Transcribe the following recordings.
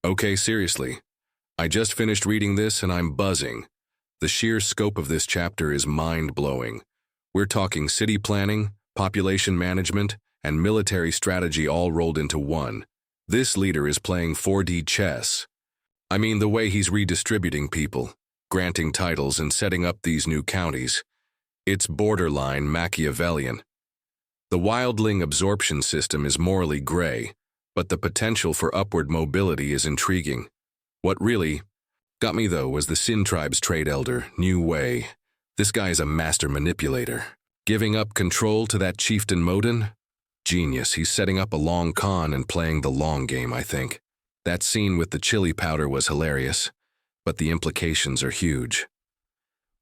Okay, seriously. I just finished reading this and I'm buzzing. The sheer scope of this chapter is mind-blowing. We're talking city planning, population management, and military strategy all rolled into one. This leader is playing 4D chess. I mean, the way he's redistributing people, granting titles and setting up these new counties. It's borderline Machiavellian. The wildling absorption system is morally gray, but the potential for upward mobility is intriguing. What really got me, though, was the Sin Tribe's trade elder, New Way. This guy is a master manipulator. Giving up control to that chieftain Modin? Genius. He's setting up a long con and playing the long game, I think. That scene with the chili powder was hilarious, but the implications are huge.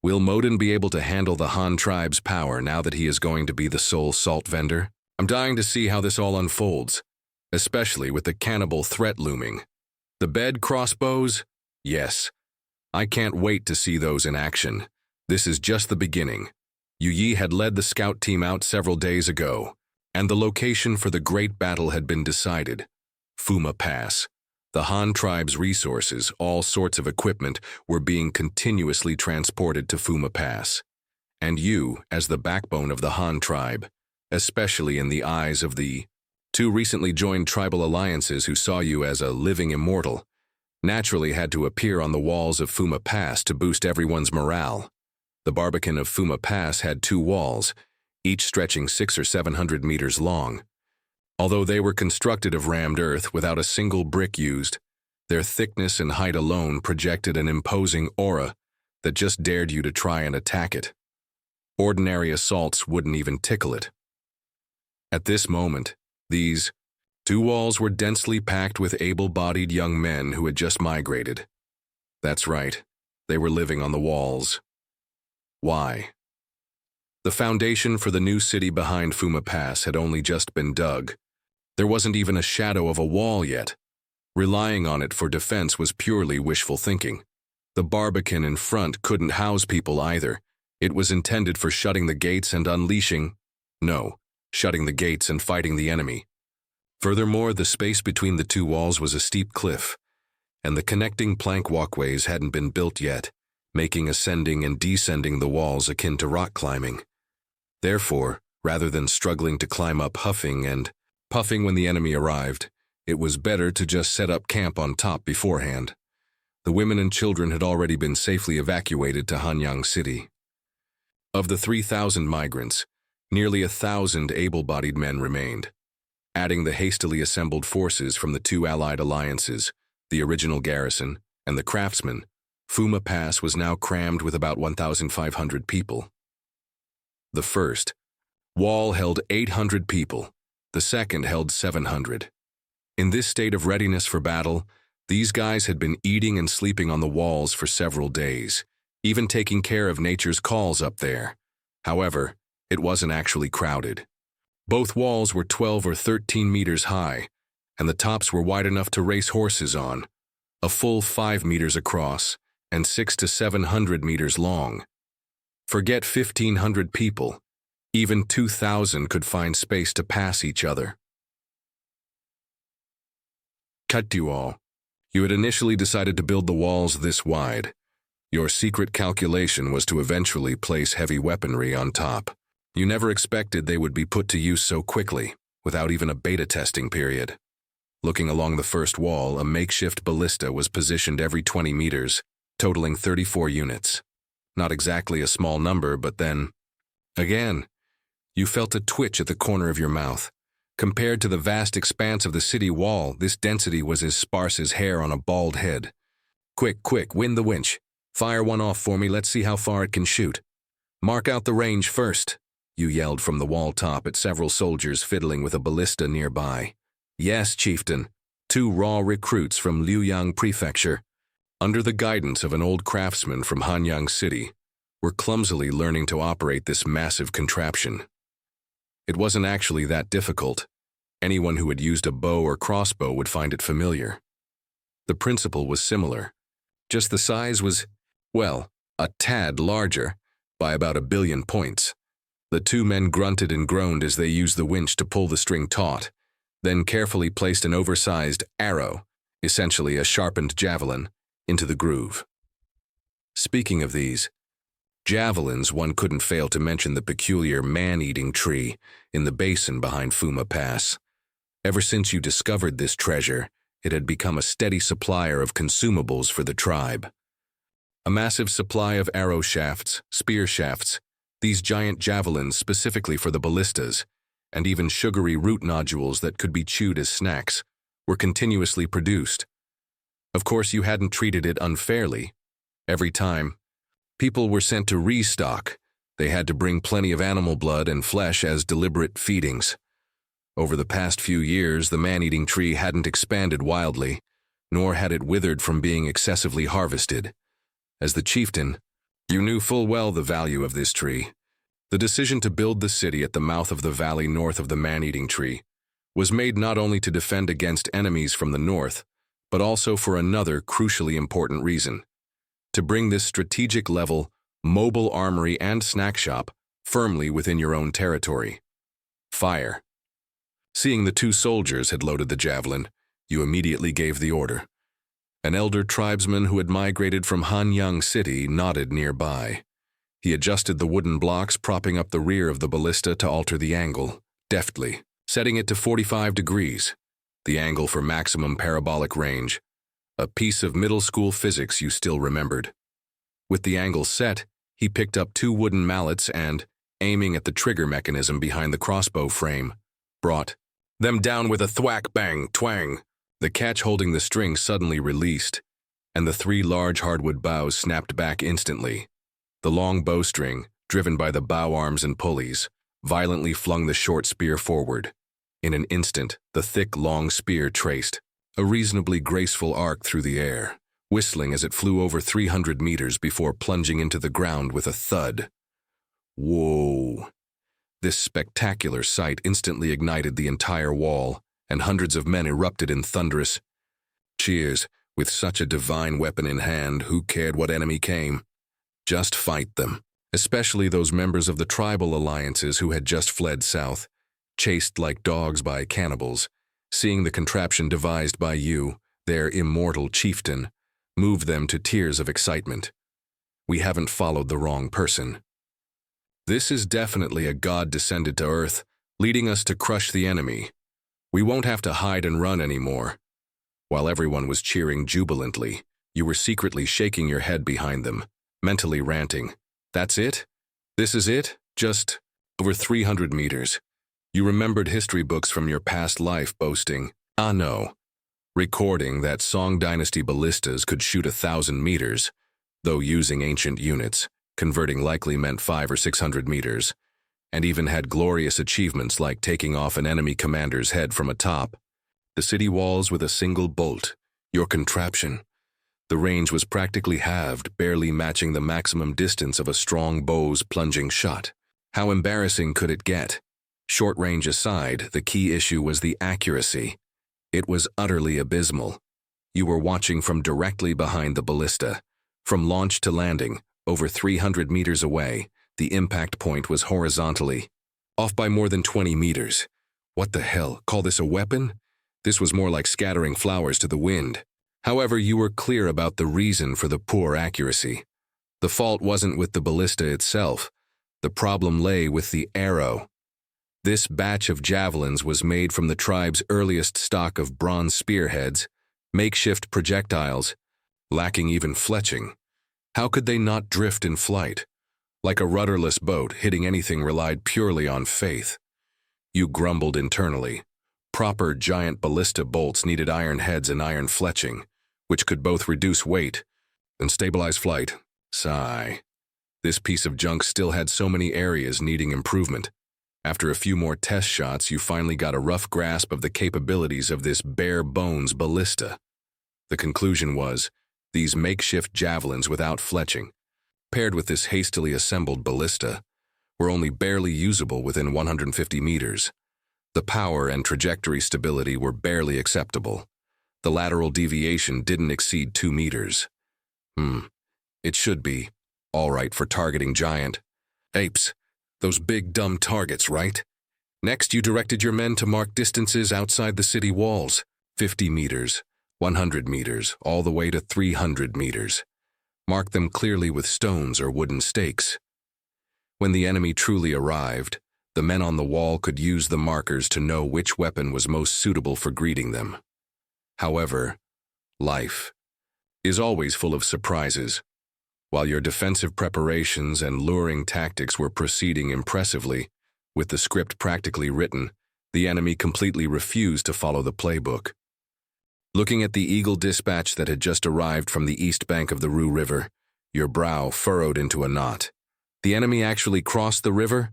Will Modin be able to handle the Han tribe's power now that he is going to be the sole salt vendor? I'm dying to see how this all unfolds, especially with the cannibal threat looming. The bed crossbows? Yes. I can't wait to see those in action. This is just the beginning. Yu Yi had led the scout team out several days ago, and the location for the great battle had been decided. Fuma Pass. The Han tribe's resources, all sorts of equipment, were being continuously transported to Fuma Pass. And you, as the backbone of the Han tribe, especially in the eyes of the two recently joined tribal alliances who saw you as a living immortal, naturally had to appear on the walls of Fuma Pass to boost everyone's morale. The Barbican of Fuma Pass had 2 walls, each stretching 600 or 700 meters long. Although they were constructed of rammed earth without a single brick used, their thickness and height alone projected an imposing aura that just dared you to try and attack it. Ordinary assaults wouldn't even tickle it. At this moment, these 2 walls were densely packed with able-bodied young men who had just migrated. That's right, they were living on the walls. Why? The foundation for the new city behind Fuma Pass had only just been dug. There wasn't even a shadow of a wall yet. Relying on it for defense was purely wishful thinking. The Barbican in front couldn't house people either. It was intended for shutting the gates and shutting the gates and fighting the enemy. Furthermore, the space between the 2 walls was a steep cliff, and the connecting plank walkways hadn't been built yet, making ascending and descending the walls akin to rock climbing. Therefore, rather than struggling to climb up huffing and puffing when the enemy arrived, it was better to just set up camp on top beforehand. The women and children had already been safely evacuated to Hanyang City. Of the 3,000 migrants, nearly 1,000 able-bodied men remained. Adding the hastily assembled forces from the 2 allied alliances, the original garrison, and the craftsmen, Fuma Pass was now crammed with about 1,500 people. The first wall held 800 people, the second held 700. In this state of readiness for battle, these guys had been eating and sleeping on the walls for several days, even taking care of nature's calls up there. However, it wasn't actually crowded. Both walls were 12 or 13 meters high, and the tops were wide enough to race horses on, a full 5 meters across, and 600 to 700 meters long. Forget 1,500 people, even 2,000 could find space to pass each other. Cut you all. You had initially decided to build the walls this wide. Your secret calculation was to eventually place heavy weaponry on top. You never expected they would be put to use so quickly, without even a beta testing period. Looking along the first wall, a makeshift ballista was positioned every 20 meters, totaling 34 units. Not exactly a small number, but then, again, you felt a twitch at the corner of your mouth. Compared to the vast expanse of the city wall, this density was as sparse as hair on a bald head. Quick, wind the winch. Fire one off for me, let's see how far it can shoot. Mark out the range first, you yelled from the wall top at several soldiers fiddling with a ballista nearby. Yes, chieftain. 2 raw recruits from Liuyang Prefecture, under the guidance of an old craftsman from Hanyang City, were clumsily learning to operate this massive contraption. It wasn't actually that difficult. Anyone who had used a bow or crossbow would find it familiar. The principle was similar. Just the size was, well, a tad larger, by about 1 billion points. The 2 men grunted and groaned as they used the winch to pull the string taut, then carefully placed an oversized arrow essentially a sharpened javelin, into the groove. Speaking of these javelins, one couldn't fail to mention the peculiar man-eating tree in the basin behind Fuma Pass. Ever since you discovered this treasure, it had become a steady supplier of consumables for the tribe. A massive supply of arrow shafts, spear shafts, these giant javelins specifically for the ballistas, and even sugary root nodules that could be chewed as snacks, were continuously produced. Of course, you hadn't treated it unfairly. Every time people were sent to restock, they had to bring plenty of animal blood and flesh as deliberate feedings. Over the past few years, the man-eating tree hadn't expanded wildly, nor had it withered from being excessively harvested. As the chieftain, you knew full well the value of this tree. The decision to build the city at the mouth of the valley north of the man-eating tree was made not only to defend against enemies from the north, but also for another crucially important reason: to bring this strategic level, mobile armory and snack shop firmly within your own territory. Fire. Seeing the two soldiers had loaded the javelin, you immediately gave the order. An elder tribesman who had migrated from Hanyang City nodded nearby. He adjusted the wooden blocks propping up the rear of the ballista to alter the angle, deftly, setting it to 45 degrees, the angle for maximum parabolic range, a piece of middle school physics you still remembered. With the angle set, he picked up two wooden mallets and, aiming at the trigger mechanism behind the crossbow frame, brought them down with a thwack, bang, twang. The catch holding the string suddenly released, and the three large hardwood bows snapped back instantly. The long bowstring, driven by the bow arms and pulleys, violently flung the short spear forward. In an instant, the thick, long spear traced a reasonably graceful arc through the air, whistling as it flew over 300 meters before plunging into the ground with a thud. Whoa! This spectacular sight instantly ignited the entire wall, and hundreds of men erupted in thunderous cheers. With such a divine weapon in hand, who cared what enemy came? Just fight them, especially those members of the tribal alliances who had just fled south, chased like dogs by cannibals. Seeing the contraption devised by you, their immortal chieftain, moved them to tears of excitement. We haven't followed the wrong person. This is definitely a god descended to earth, leading us to crush the enemy. We won't have to hide and run anymore. While everyone was cheering jubilantly, you were secretly shaking your head behind them, mentally ranting. That's it? This is it? Just over 300 meters. You remembered history books from your past life boasting, "Ah no," recording that Song Dynasty ballistas could shoot 1,000 meters, though using ancient units, converting likely meant 500 or 600 meters, and even had glorious achievements like taking off an enemy commander's head from atop the city walls with a single bolt, your contraption. The range was practically halved, barely matching the maximum distance of a strong bow's plunging shot. How embarrassing could it get? Short range aside, the key issue was the accuracy. It was utterly abysmal. You were watching from directly behind the ballista. From launch to landing, over 300 meters away, the impact point was horizontally off by more than 20 meters. What the hell? Call this a weapon? This was more like scattering flowers to the wind. However, you were clear about the reason for the poor accuracy. The fault wasn't with the ballista itself. The problem lay with the arrow. This batch of javelins was made from the tribe's earliest stock of bronze spearheads, makeshift projectiles, lacking even fletching. How could they not drift in flight? Like a rudderless boat, hitting anything relied purely on faith. You grumbled internally. Proper giant ballista bolts needed iron heads and iron fletching, which could both reduce weight and stabilize flight. Sigh. This piece of junk still had so many areas needing improvement. After a few more test shots, you finally got a rough grasp of the capabilities of this bare-bones ballista. The conclusion was, these makeshift javelins without fletching, paired with this hastily assembled ballista, were only barely usable within 150 meters. The power and trajectory stability were barely acceptable. The lateral deviation didn't exceed 2 meters. It should be all right for targeting giant apes, those big dumb targets, right? Next, you directed your men to mark distances outside the city walls, 50 meters, 100 meters, all the way to 300 meters. Mark them clearly with stones or wooden stakes. When the enemy truly arrived, the men on the wall could use the markers to know which weapon was most suitable for greeting them. However, life is always full of surprises. While your defensive preparations and luring tactics were proceeding impressively, with the script practically written, the enemy completely refused to follow the playbook. Looking at the Eagle dispatch that had just arrived from the east bank of the Rue River, your brow furrowed into a knot. The enemy actually crossed the river?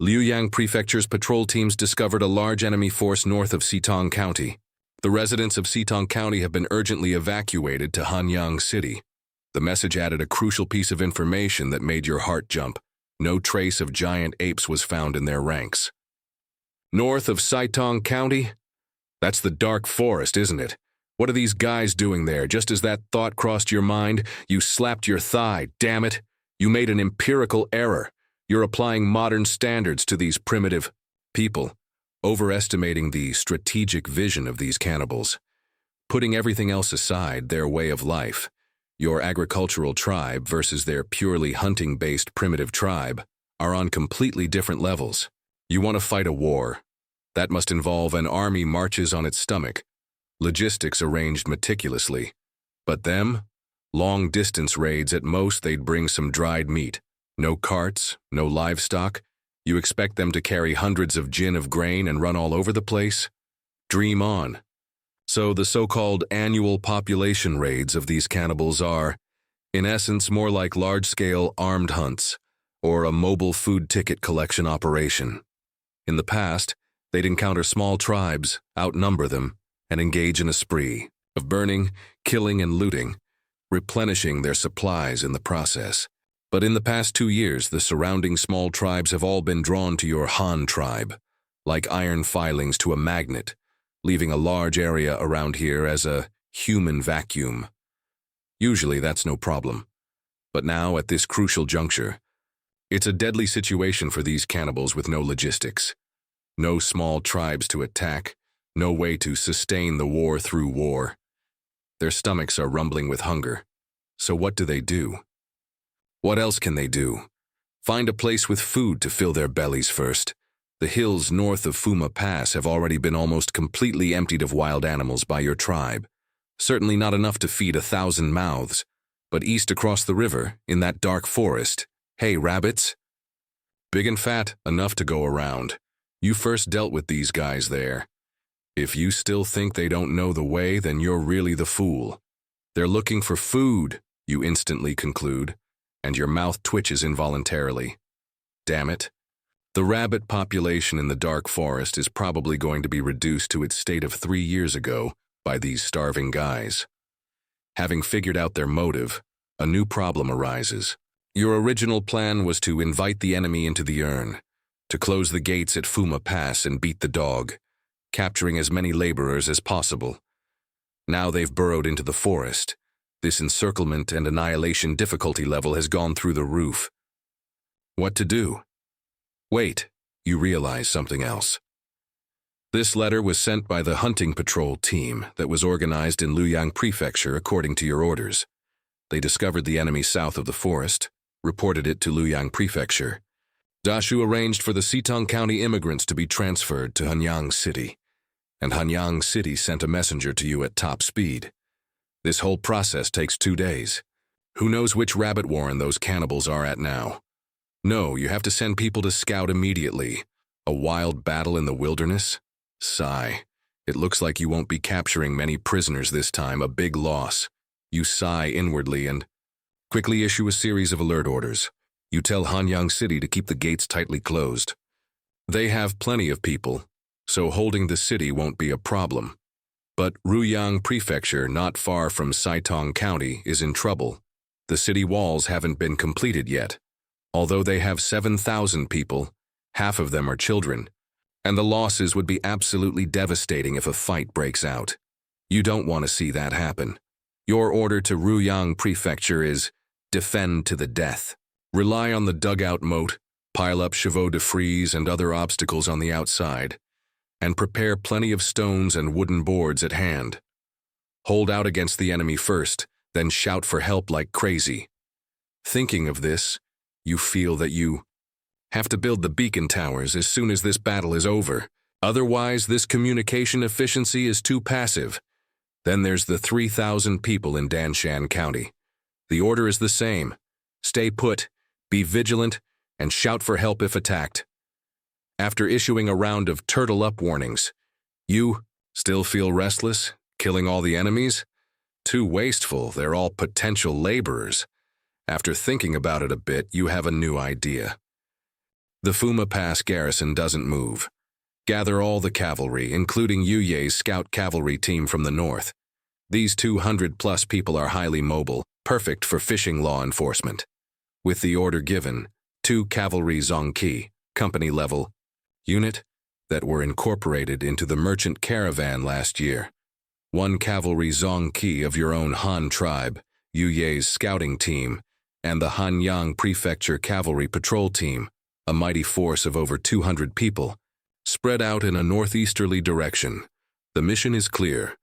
Luoyang Prefecture's patrol teams discovered a large enemy force north of Xitong County. The residents of Xitong County have been urgently evacuated to Hanyang City. The message added a crucial piece of information that made your heart jump. No trace of giant apes was found in their ranks. North of Xitong County? That's the dark forest, isn't it? What are these guys doing there? Just as that thought crossed your mind, you slapped your thigh. Damn it! You made an empirical error. You're applying modern standards to these primitive people, overestimating the strategic vision of these cannibals. Putting everything else aside, their way of life, your agricultural tribe versus their purely hunting-based primitive tribe, are on completely different levels. You want to fight a war. That must involve an army marches on its stomach, logistics arranged meticulously. But them? Long-distance raids at most, they'd bring some dried meat. No carts, no livestock. You expect them to carry hundreds of gin of grain and run all over the place? Dream on. So the so-called annual population raids of these cannibals are, in essence, more like large-scale armed hunts or a mobile food ticket collection operation. In the past, they'd encounter small tribes, outnumber them, and engage in a spree of burning, killing, and looting, replenishing their supplies in the process. But in the past 2 years, the surrounding small tribes have all been drawn to your Han tribe, like iron filings to a magnet, leaving a large area around here as a human vacuum. Usually that's no problem. But now, at this crucial juncture, it's a deadly situation for these cannibals with no logistics. No small tribes to attack, no way to sustain the war through war. Their stomachs are rumbling with hunger. So what do? What else can they do? Find a place with food to fill their bellies first. The hills north of Fuma Pass have already been almost completely emptied of wild animals by your tribe. Certainly not enough to feed 1,000 mouths. But east across the river, in that dark forest, hey, rabbits? Big and fat, enough to go around. You first dealt with these guys there. If you still think they don't know the way, then you're really the fool. They're looking for food, you instantly conclude, and your mouth twitches involuntarily. Damn it. The rabbit population in the dark forest is probably going to be reduced to its state of 3 years ago by these starving guys. Having figured out their motive, a new problem arises. Your original plan was to invite the enemy into the urn, to close the gates at Fuma Pass and beat the dog, capturing as many laborers as possible. Now they've burrowed into the forest. This encirclement and annihilation difficulty level has gone through the roof. What to do? Wait, you realize something else. This letter was sent by the hunting patrol team that was organized in Luoyang Prefecture according to your orders. They discovered the enemy south of the forest, reported it to Luoyang Prefecture. Dashu arranged for the Xitong County immigrants to be transferred to Hanyang City, and Hanyang City sent a messenger to you at top speed. This whole process takes 2 days. Who knows which rabbit warren those cannibals are at now? No, you have to send people to scout immediately. A wild battle in the wilderness? Sigh. It looks like you won't be capturing many prisoners this time, a big loss. You sigh inwardly and quickly issue a series of alert orders. You tell Hanyang City to keep the gates tightly closed. They have plenty of people, so holding the city won't be a problem. But Luoyang Prefecture, not far from Xitong County, is in trouble. The city walls haven't been completed yet. Although they have 7,000 people, half of them are children, and the losses would be absolutely devastating if a fight breaks out. You don't want to see that happen. Your order to Luoyang Prefecture is defend to the death. Rely on the dugout moat, pile up chevaux de frise and other obstacles on the outside, and prepare plenty of stones and wooden boards at hand. Hold out against the enemy first, then shout for help like crazy. Thinking of this, you feel that you have to build the beacon towers as soon as this battle is over. Otherwise, this communication efficiency is too passive. Then there's the 3,000 people in Danshan County. The order is the same. Stay put, be vigilant, and shout for help if attacked. After issuing a round of turtle-up warnings, you still feel restless, killing all the enemies? Too wasteful, they're all potential laborers. After thinking about it a bit, you have a new idea. The Fuma Pass garrison doesn't move. Gather all the cavalry, including Yuye's scout cavalry team from the north. These 200-plus people are highly mobile, perfect for fishing law enforcement. With the order given, 2 cavalry Zongqi, company-level, unit that were incorporated into the merchant caravan last year. 1 cavalry Zongqi of your own Han tribe, Yuye's scouting team, and the Hanyang Prefecture Cavalry Patrol Team, a mighty force of over 200 people, spread out in a northeasterly direction. The mission is clear.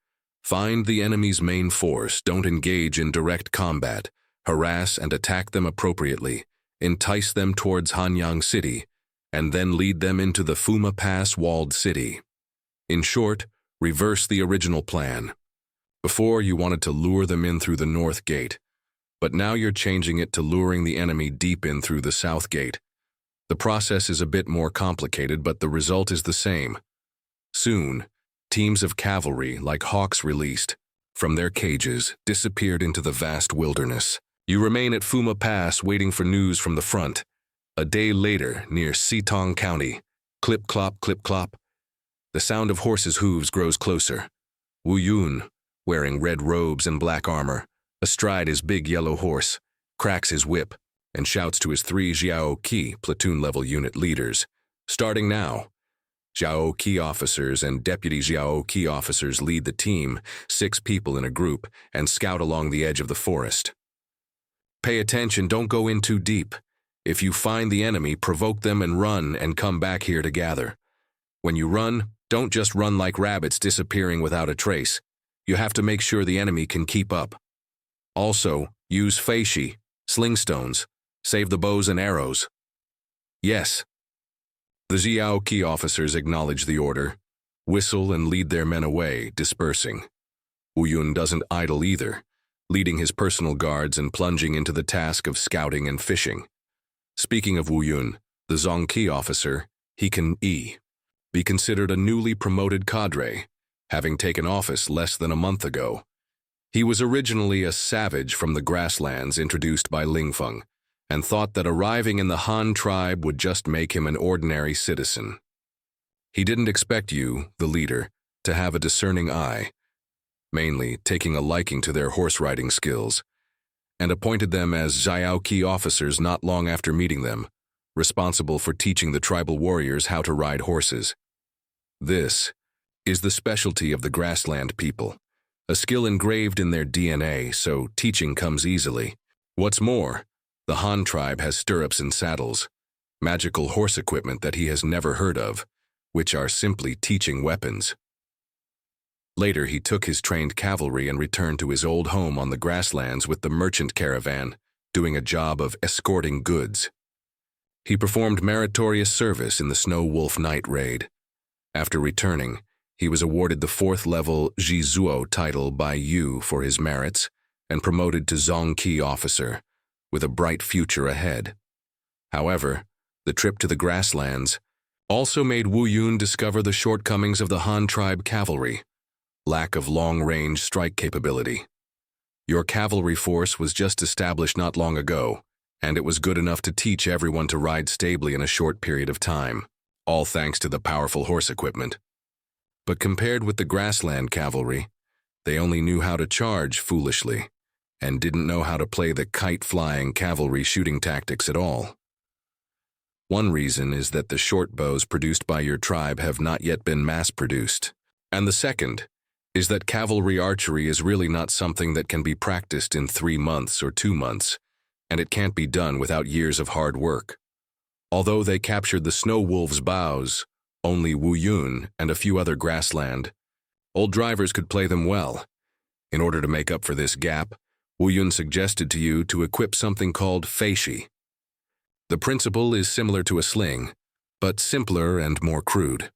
Find the enemy's main force, don't engage in direct combat, harass and attack them appropriately, entice them towards Hanyang City, and then lead them into the Fuma Pass walled city. In short, reverse the original plan. Before, you wanted to lure them in through the north gate, but now you're changing it to luring the enemy deep in through the south gate. The process is a bit more complicated, but the result is the same. Soon, teams of cavalry, like hawks released from their cages, disappeared into the vast wilderness. You remain at Fuma Pass waiting for news from the front. A day later, near Sitong County, clip-clop, clip-clop. The sound of horses' hooves grows closer. Wu Yun, wearing red robes and black armor, astride his big yellow horse, cracks his whip, and shouts to his 3 Xiao Qi platoon-level unit leaders. Starting now. Xiao Qi officers and deputy Xiao Qi officers lead the team, 6 people in a group, and scout along the edge of the forest. Pay attention, don't go in too deep. If you find the enemy, provoke them and run and come back here to gather. When you run, don't just run like rabbits disappearing without a trace. You have to make sure the enemy can keep up. Also, use feishi, sling stones. Save the bows and arrows. Yes. The Xiao Qi officers acknowledge the order, whistle and lead their men away, dispersing. Wu Yun doesn't idle either, leading his personal guards and plunging into the task of scouting and fishing. Speaking of Wu Yun, the Zongqi officer, he can be considered a newly promoted cadre, having taken office less than a month ago. He was originally a savage from the grasslands introduced by Lingfeng, and thought that arriving in the Han tribe would just make him an ordinary citizen. He didn't expect you, the leader, to have a discerning eye, mainly taking a liking to their horse-riding skills, and appointed them as Xiao Qi officers not long after meeting them, responsible for teaching the tribal warriors how to ride horses. This is the specialty of the grassland people, a skill engraved in their DNA, so teaching comes easily. What's more, the Han tribe has stirrups and saddles, magical horse equipment that he has never heard of, which are simply teaching weapons. Later, he took his trained cavalry and returned to his old home on the grasslands with the merchant caravan, doing a job of escorting goods. He performed meritorious service in the Snow Wolf Night Raid. After returning, he was awarded the 4th-level Zhizuo title by Yu for his merits and promoted to Zongqi officer, with a bright future ahead. However, the trip to the grasslands also made Wu Yun discover the shortcomings of the Han tribe cavalry, lack of long-range strike capability. Your cavalry force was just established not long ago, and it was good enough to teach everyone to ride stably in a short period of time, all thanks to the powerful horse equipment. But compared with the grassland cavalry, they only knew how to charge foolishly, and didn't know how to play the kite-flying cavalry shooting tactics at all. One reason is that the short bows produced by your tribe have not yet been mass-produced, and the second is that cavalry archery is really not something that can be practiced in 3 months or 2 months, and it can't be done without years of hard work. Although they captured the Snow Wolf's bows, only Wu Yun and a few other grassland old drivers could play them well, In order to make up for this gap, Wu Yun suggested to you to equip something called feishi. The principle is similar to a sling, but simpler and more crude.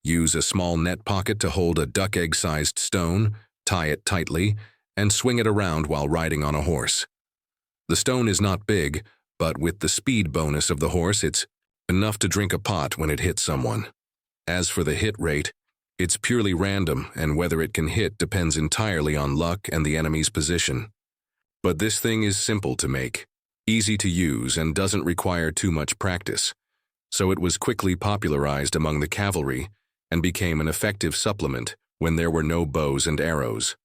Use a small net pocket to hold a duck egg-sized stone, tie it tightly, and swing it around while riding on a horse. The stone is not big, but with the speed bonus of the horse, it's enough to drink a pot when it hits someone. As for the hit rate, it's purely random, and whether it can hit depends entirely on luck and the enemy's position. But this thing is simple to make, easy to use, and doesn't require too much practice, so it was quickly popularized among the cavalry and became an effective supplement when there were no bows and arrows.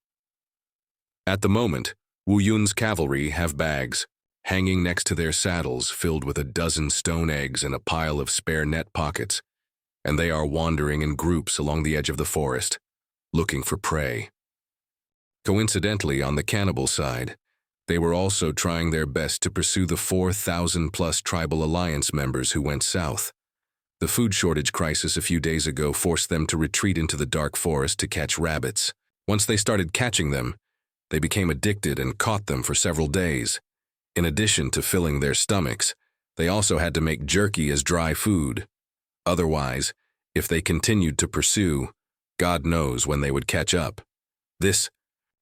At the moment, Wu Yun's cavalry have bags, hanging next to their saddles filled with a dozen stone eggs and a pile of spare net pockets, and they are wandering in groups along the edge of the forest, looking for prey. Coincidentally, on the cannibal side, they were also trying their best to pursue the 4,000-plus tribal alliance members who went south. The food shortage crisis a few days ago forced them to retreat into the dark forest to catch rabbits. Once they started catching them, they became addicted and caught them for several days. In addition to filling their stomachs, they also had to make jerky as dry food. Otherwise, if they continued to pursue, God knows when they would catch up. This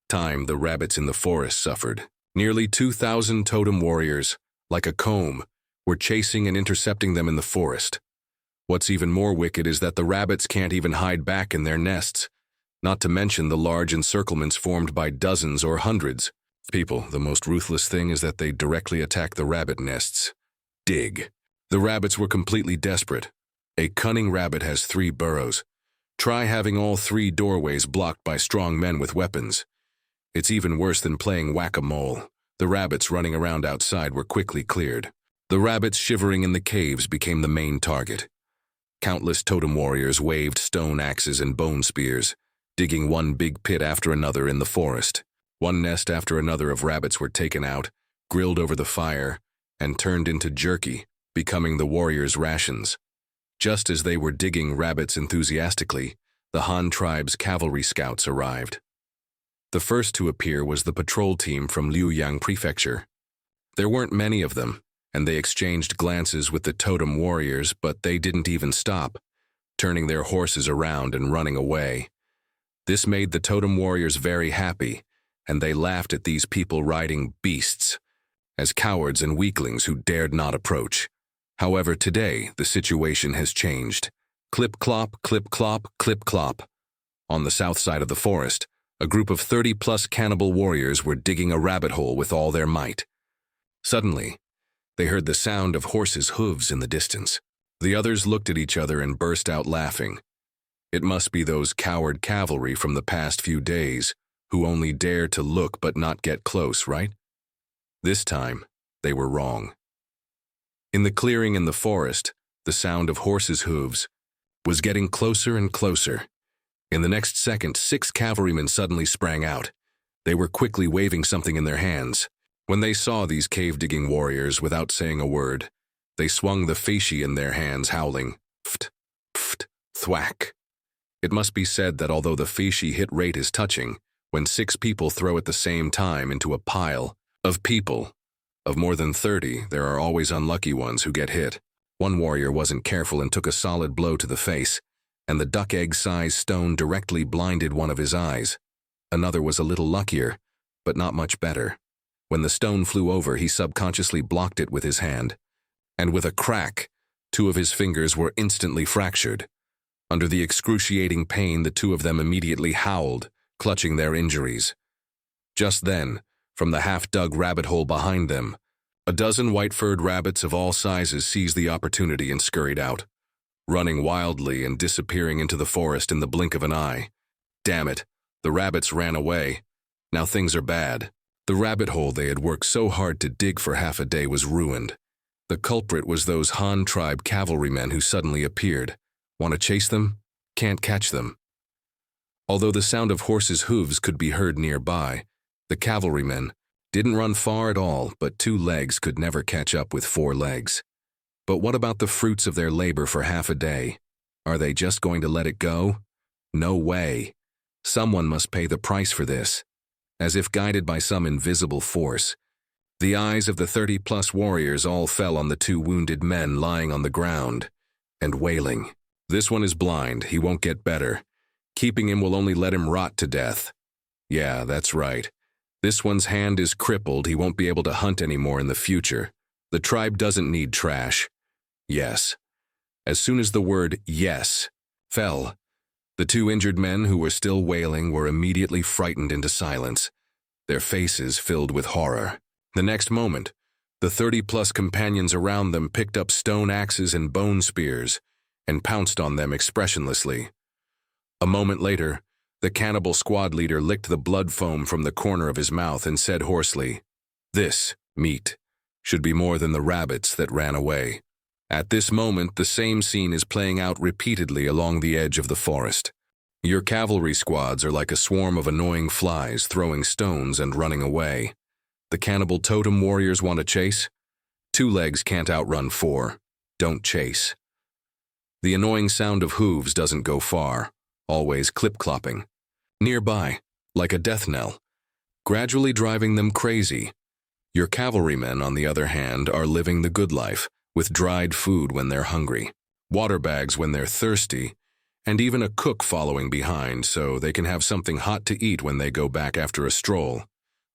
time, the rabbits in the forest suffered. Nearly 2,000 totem warriors, like a comb, were chasing and intercepting them in the forest. What's even more wicked is that the rabbits can't even hide back in their nests, not to mention the large encirclements formed by dozens or hundreds. People, the most ruthless thing is that they directly attack the rabbit nests. Dig. The rabbits were completely desperate. A cunning rabbit has 3 burrows. Try having all 3 doorways blocked by strong men with weapons. It's even worse than playing whack-a-mole. The rabbits running around outside were quickly cleared. The rabbits shivering in the caves became the main target. Countless totem warriors waved stone axes and bone spears, digging one big pit after another in the forest. One nest after another of rabbits were taken out, grilled over the fire, and turned into jerky, becoming the warriors' rations. Just as they were digging rabbits enthusiastically, the Han tribe's cavalry scouts arrived. The first to appear was the patrol team from Liuyang Prefecture. There weren't many of them, and they exchanged glances with the totem warriors, but they didn't even stop, turning their horses around and running away. This made the totem warriors very happy, and they laughed at these people riding beasts as cowards and weaklings who dared not approach. However, today, the situation has changed. Clip-clop, clip-clop, clip-clop. On the south side of the forest, a group of 30-plus cannibal warriors were digging a rabbit hole with all their might. Suddenly, they heard the sound of horses' hooves in the distance. The others looked at each other and burst out laughing. It must be those coward cavalry from the past few days, who only dare to look but not get close, right? This time, they were wrong. In the clearing in the forest, the sound of horses' hooves was getting closer and closer. In the next second, 6 cavalrymen suddenly sprang out. They were quickly waving something in their hands. When they saw these cave-digging warriors without saying a word, they swung the feishi in their hands, howling, "Pft, pft, thwack." It must be said that although the feishi hit rate is touching, when 6 people throw at the same time into a pile of people of more than 30, there are always unlucky ones who get hit. One warrior wasn't careful and took a solid blow to the face, and the duck egg-sized stone directly blinded one of his eyes. Another was a little luckier, but not much better. When the stone flew over, he subconsciously blocked it with his hand, and with a crack, 2 of his fingers were instantly fractured. Under the excruciating pain, the 2 of them immediately howled, clutching their injuries. Just then, from the half-dug rabbit hole behind them, a dozen white-furred rabbits of all sizes seized the opportunity and scurried out, running wildly and disappearing into the forest in the blink of an eye. Damn it, the rabbits ran away. Now things are bad. The rabbit hole they had worked so hard to dig for half a day was ruined. The culprit was those Han tribe cavalrymen who suddenly appeared. Want to chase them? Can't catch them. Although the sound of horses' hooves could be heard nearby, the cavalrymen didn't run far at all, but 2 legs could never catch up with 4 legs. But what about the fruits of their labor for half a day? Are they just going to let it go? No way. Someone must pay the price for this. As if guided by some invisible force, the eyes of the 30-plus warriors all fell on the two wounded men lying on the ground and wailing. This one is blind, he won't get better. Keeping him will only let him rot to death. Yeah, that's right. This one's hand is crippled, he won't be able to hunt anymore in the future. The tribe doesn't need trash. Yes. As soon as the word yes fell, the two injured men who were still wailing were immediately frightened into silence, their faces filled with horror. The next moment, the 30-plus companions around them picked up stone axes and bone spears and pounced on them expressionlessly. A moment later, the cannibal squad leader licked the blood foam from the corner of his mouth and said hoarsely, "This meat should be more than the rabbits that ran away." At this moment, the same scene is playing out repeatedly along the edge of the forest. Your cavalry squads are like a swarm of annoying flies throwing stones and running away. The cannibal totem warriors want to chase? 2 legs can't outrun 4. Don't chase. The annoying sound of hooves doesn't go far, always clip-clopping. Nearby, like a death knell, gradually driving them crazy. Your cavalrymen, on the other hand, are living the good life, with dried food when they're hungry, water bags when they're thirsty, and even a cook following behind so they can have something hot to eat when they go back after a stroll.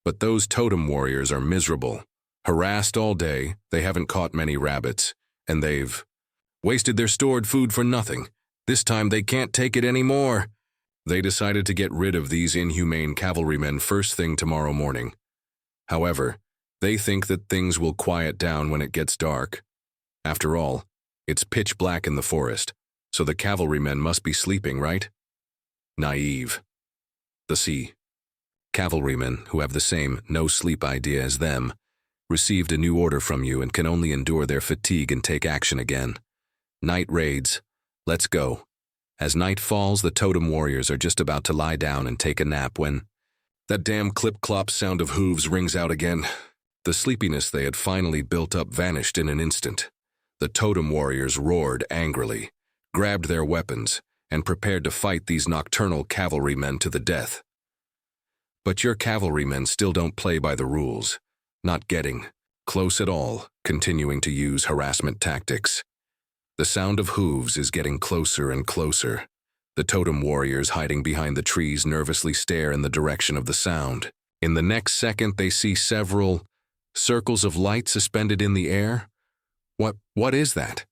But those totem warriors are miserable. Harassed all day, they haven't caught many rabbits, and they've wasted their stored food for nothing. This time they can't take it anymore. They decided to get rid of these inhumane cavalrymen first thing tomorrow morning. However, they think that things will quiet down when it gets dark. After all, it's pitch black in the forest, so the cavalrymen must be sleeping, right? Naive. The sea. Cavalrymen, who have the same no-sleep idea as them, received a new order from you and can only endure their fatigue and take action again. Night raids. Let's go. As night falls, the totem warriors are just about to lie down and take a nap when that damn clip-clop sound of hooves rings out again. The sleepiness they had finally built up vanished in an instant. The totem warriors roared angrily, grabbed their weapons, and prepared to fight these nocturnal cavalrymen to the death. But your cavalrymen still don't play by the rules, not getting close at all, continuing to use harassment tactics. The sound of hooves is getting closer and closer. The totem warriors hiding behind the trees nervously stare in the direction of the sound. In the next second, they see several circles of light suspended in the air. What is that?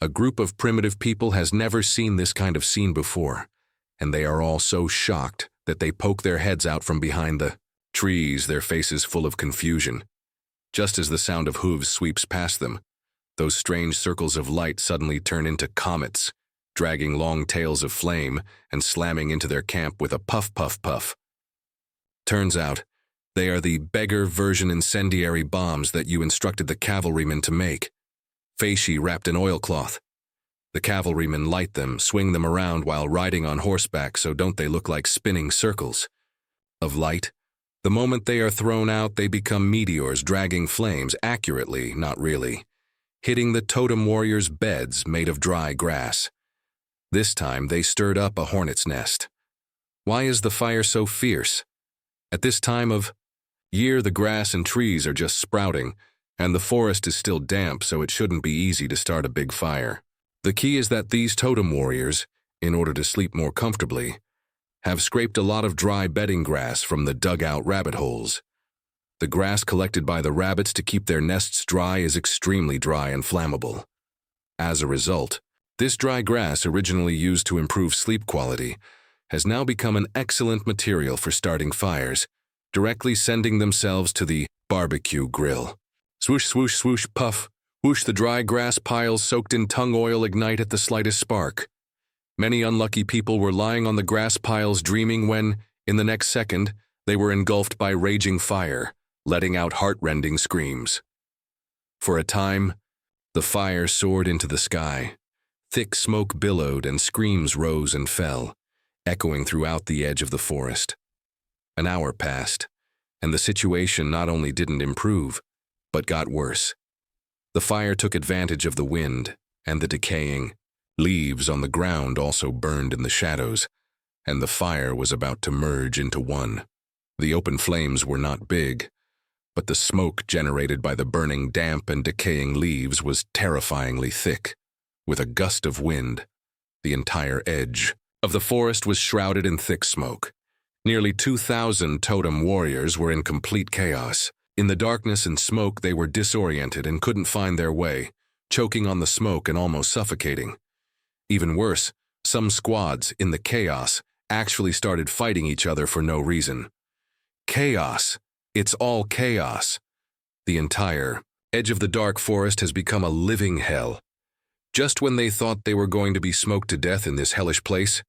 A group of primitive people has never seen this kind of scene before, and they are all so shocked that they poke their heads out from behind the trees, their faces full of confusion. Just as the sound of hooves sweeps past them, those strange circles of light suddenly turn into comets, dragging long tails of flame and slamming into their camp with a puff, puff, puff. Turns out, they are the beggar version incendiary bombs that you instructed the cavalrymen to make. Fasci wrapped in oilcloth. The cavalrymen light them, swing them around while riding on horseback so don't they look like spinning circles of light. The moment they are thrown out, they become meteors dragging flames, accurately, not really, hitting the totem warriors' beds made of dry grass. This time they stirred up a hornet's nest. Why is the fire so fierce? At this time of year, the grass and trees are just sprouting, and the forest is still damp, so it shouldn't be easy to start a big fire. The key is that these totem warriors, in order to sleep more comfortably, have scraped a lot of dry bedding grass from the dug-out rabbit holes. The grass collected by the rabbits to keep their nests dry is extremely dry and flammable. As a result, this dry grass, originally used to improve sleep quality, has now become an excellent material for starting fires, directly sending themselves to the barbecue grill. Swoosh, swoosh, swoosh, puff, whoosh, the dry grass piles soaked in tung oil ignite at the slightest spark. Many unlucky people were lying on the grass piles dreaming when, in the next second, they were engulfed by raging fire, letting out heart-rending screams. For a time, the fire soared into the sky. Thick smoke billowed and screams rose and fell, echoing throughout the edge of the forest. An hour passed, and the situation not only didn't improve, but got worse. The fire took advantage of the wind, and the decaying leaves on the ground also burned in the shadows, and the fire was about to merge into one The open flames were not big, but the smoke generated by the burning damp and decaying leaves was terrifyingly thick. With a gust of wind, the entire edge of the forest was shrouded in thick smoke. Nearly 2,000 totem warriors were in complete chaos. In the darkness and smoke, they were disoriented and couldn't find their way, choking on the smoke and almost suffocating. Even worse, some squads, in the chaos, actually started fighting each other for no reason. Chaos. It's all chaos. The entire edge of the dark forest has become a living hell. Just when they thought they were going to be smoked to death in this hellish place,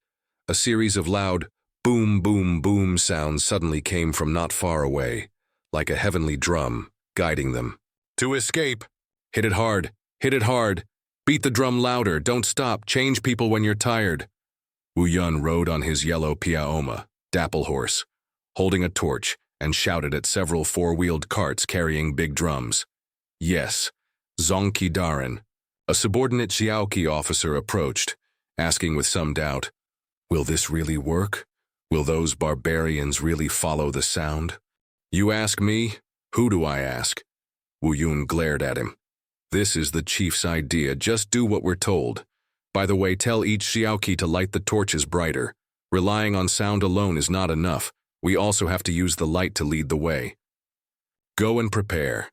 a series of loud boom, boom, boom sounds suddenly came from not far away, like a heavenly drum, guiding them. To escape! Hit it hard! Hit it hard! Beat the drum louder! Don't stop! Change people when you're tired! Wu Yun rode on his yellow Piaoma, dapple horse, holding a torch, and shouted at several four-wheeled carts carrying big drums. Yes, Zongqi Daren, a subordinate Xiaoqi officer, approached, asking with some doubt, "Will this really work? Will those barbarians really follow the sound?" "You ask me? Who do I ask?" Wu Yun glared at him. "This is the chief's idea. Just do what we're told. By the way, tell each Xiaoqi to light the torches brighter. Relying on sound alone is not enough. We also have to use the light to lead the way. Go and prepare."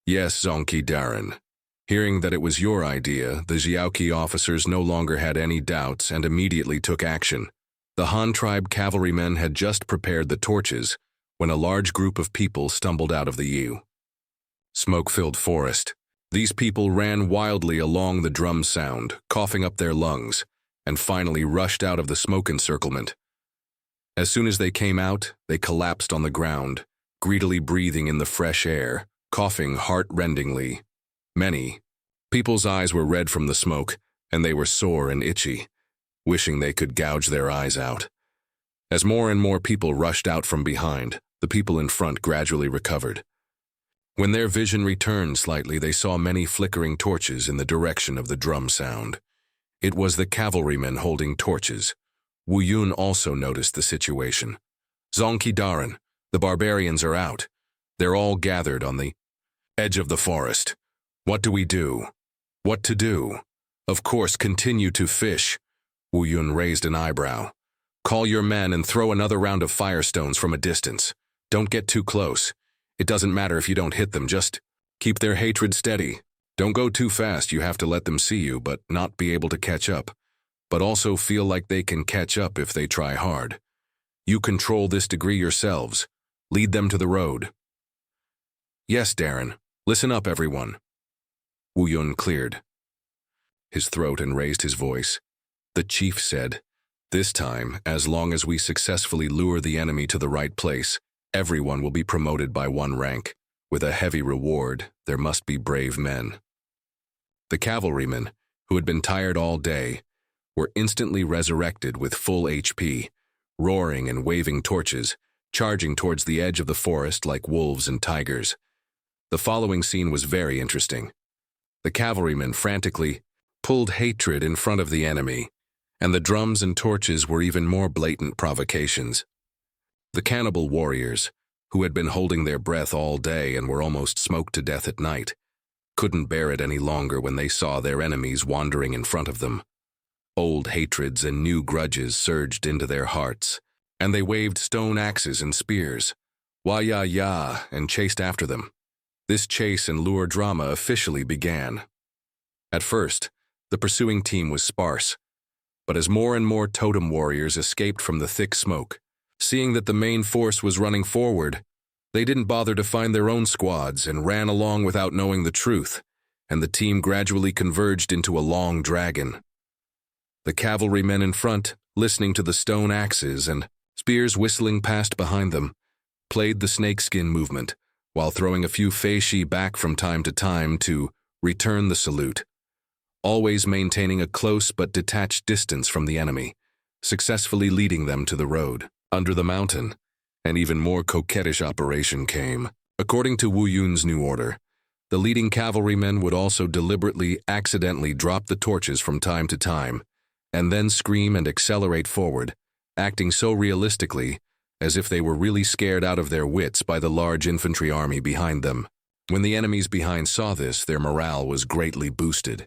"Yes, Zongqi Daren." Hearing that it was your idea, the Xiaoqi officers no longer had any doubts and immediately took action. The Han tribe cavalrymen had just prepared the torches when a large group of people stumbled out of the smoke-filled forest. These people ran wildly along the drum sound, coughing up their lungs, and finally rushed out of the smoke encirclement. As soon as they came out, they collapsed on the ground, greedily breathing in the fresh air, coughing heart-rendingly. Many people's eyes were red from the smoke, and they were sore and itchy, wishing they could gouge their eyes out. As more and more people rushed out from behind, the people in front gradually recovered. When their vision returned slightly, they saw many flickering torches in the direction of the drum sound. It was the cavalrymen holding torches. Wu Yun also noticed the situation. "Zongqi Daren, the barbarians are out. They're all gathered on the edge of the forest. What do we do?" "What to do? Of course, continue to fish." Wu Yun raised an eyebrow. "Call your men and throw another round of firestones from a distance. Don't get too close. It doesn't matter if you don't hit them, just keep their hatred steady. Don't go too fast. You have to let them see you, but not be able to catch up. But also feel like they can catch up if they try hard. You control this degree yourselves. Lead them to the road." "Yes, Daren. Listen up, everyone." Wu Yun cleared his throat and raised his voice. The chief said, "This time, as long as we successfully lure the enemy to the right place, everyone will be promoted by 1 rank. With a heavy reward, there must be brave men." The cavalrymen, who had been tired all day, were instantly resurrected with full HP, roaring and waving torches, charging towards the edge of the forest like wolves and tigers. The following scene was very interesting. The cavalrymen frantically pulled hatred in front of the enemy, and the drums and torches were even more blatant provocations. The cannibal warriors, who had been holding their breath all day and were almost smoked to death at night, couldn't bear it any longer when they saw their enemies wandering in front of them. Old hatreds and new grudges surged into their hearts, and they waved stone axes and spears, wah-yah-yah, and chased after them. This chase and lure drama officially began. At first, the pursuing team was sparse, but as more and more totem warriors escaped from the thick smoke, seeing that the main force was running forward, they didn't bother to find their own squads and ran along without knowing the truth, and the team gradually converged into a long dragon. The cavalrymen in front, listening to the stone axes and spears whistling past behind them, played the snakeskin movement, while throwing a few feishi back from time to time to return the salute, always maintaining a close but detached distance from the enemy, successfully leading them to the road. Under the mountain, an even more coquettish operation came. According to Wu Yun's new order, the leading cavalrymen would also deliberately, accidentally drop the torches from time to time, and then scream and accelerate forward, acting so realistically as if they were really scared out of their wits by the large infantry army behind them. When the enemies behind saw this, their morale was greatly boosted.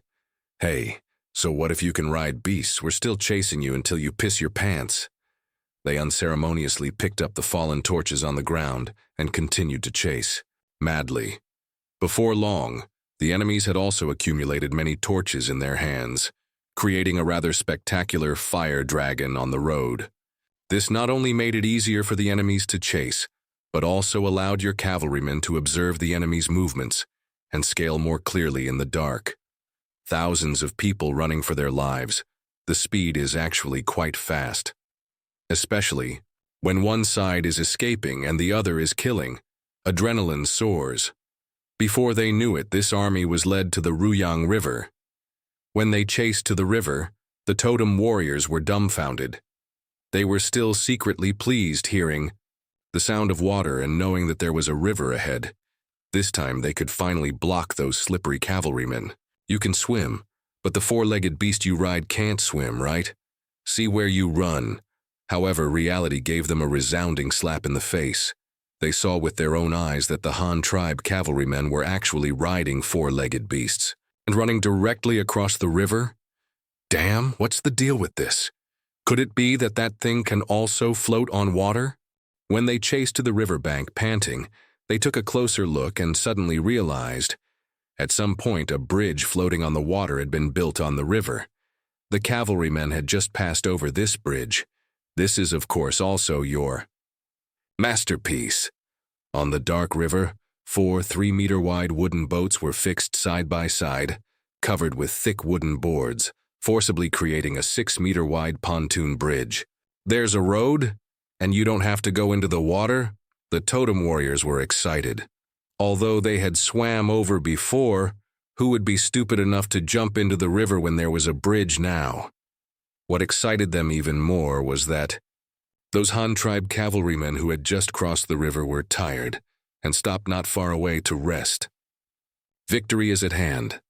"Hey, so what if you can ride beasts? We're still chasing you until you piss your pants." They unceremoniously picked up the fallen torches on the ground and continued to chase, madly. Before long, the enemies had also accumulated many torches in their hands, creating a rather spectacular fire dragon on the road. This not only made it easier for the enemies to chase, but also allowed your cavalrymen to observe the enemy's movements and scale more clearly in the dark. Thousands of people running for their lives, the speed is actually quite fast. Especially when one side is escaping and the other is killing, adrenaline soars. Before they knew it, this army was led to the Ruyang River. When they chased to the river, the totem warriors were dumbfounded. They were still secretly pleased hearing the sound of water and knowing that there was a river ahead. This time they could finally block those slippery cavalrymen. "You can swim, but the four-legged beast you ride can't swim, right? See where you run." However, reality gave them a resounding slap in the face. They saw with their own eyes that the Han tribe cavalrymen were actually riding four-legged beasts and running directly across the river. Damn, what's the deal with this? Could it be that that thing can also float on water? When they chased to the riverbank, panting, they took a closer look and suddenly realized, at some point, a bridge floating on the water had been built on the river. The cavalrymen had just passed over this bridge. This is, of course, also your masterpiece. On the dark river, 4 3-meter-wide wooden boats were fixed side by side, covered with thick wooden boards, forcibly creating a 6-meter-wide pontoon bridge. "There's a road, and you don't have to go into the water?" The totem warriors were excited. Although they had swam over before, who would be stupid enough to jump into the river when there was a bridge now? What excited them even more was that those Han tribe cavalrymen who had just crossed the river were tired and stopped not far away to rest. Victory is at hand.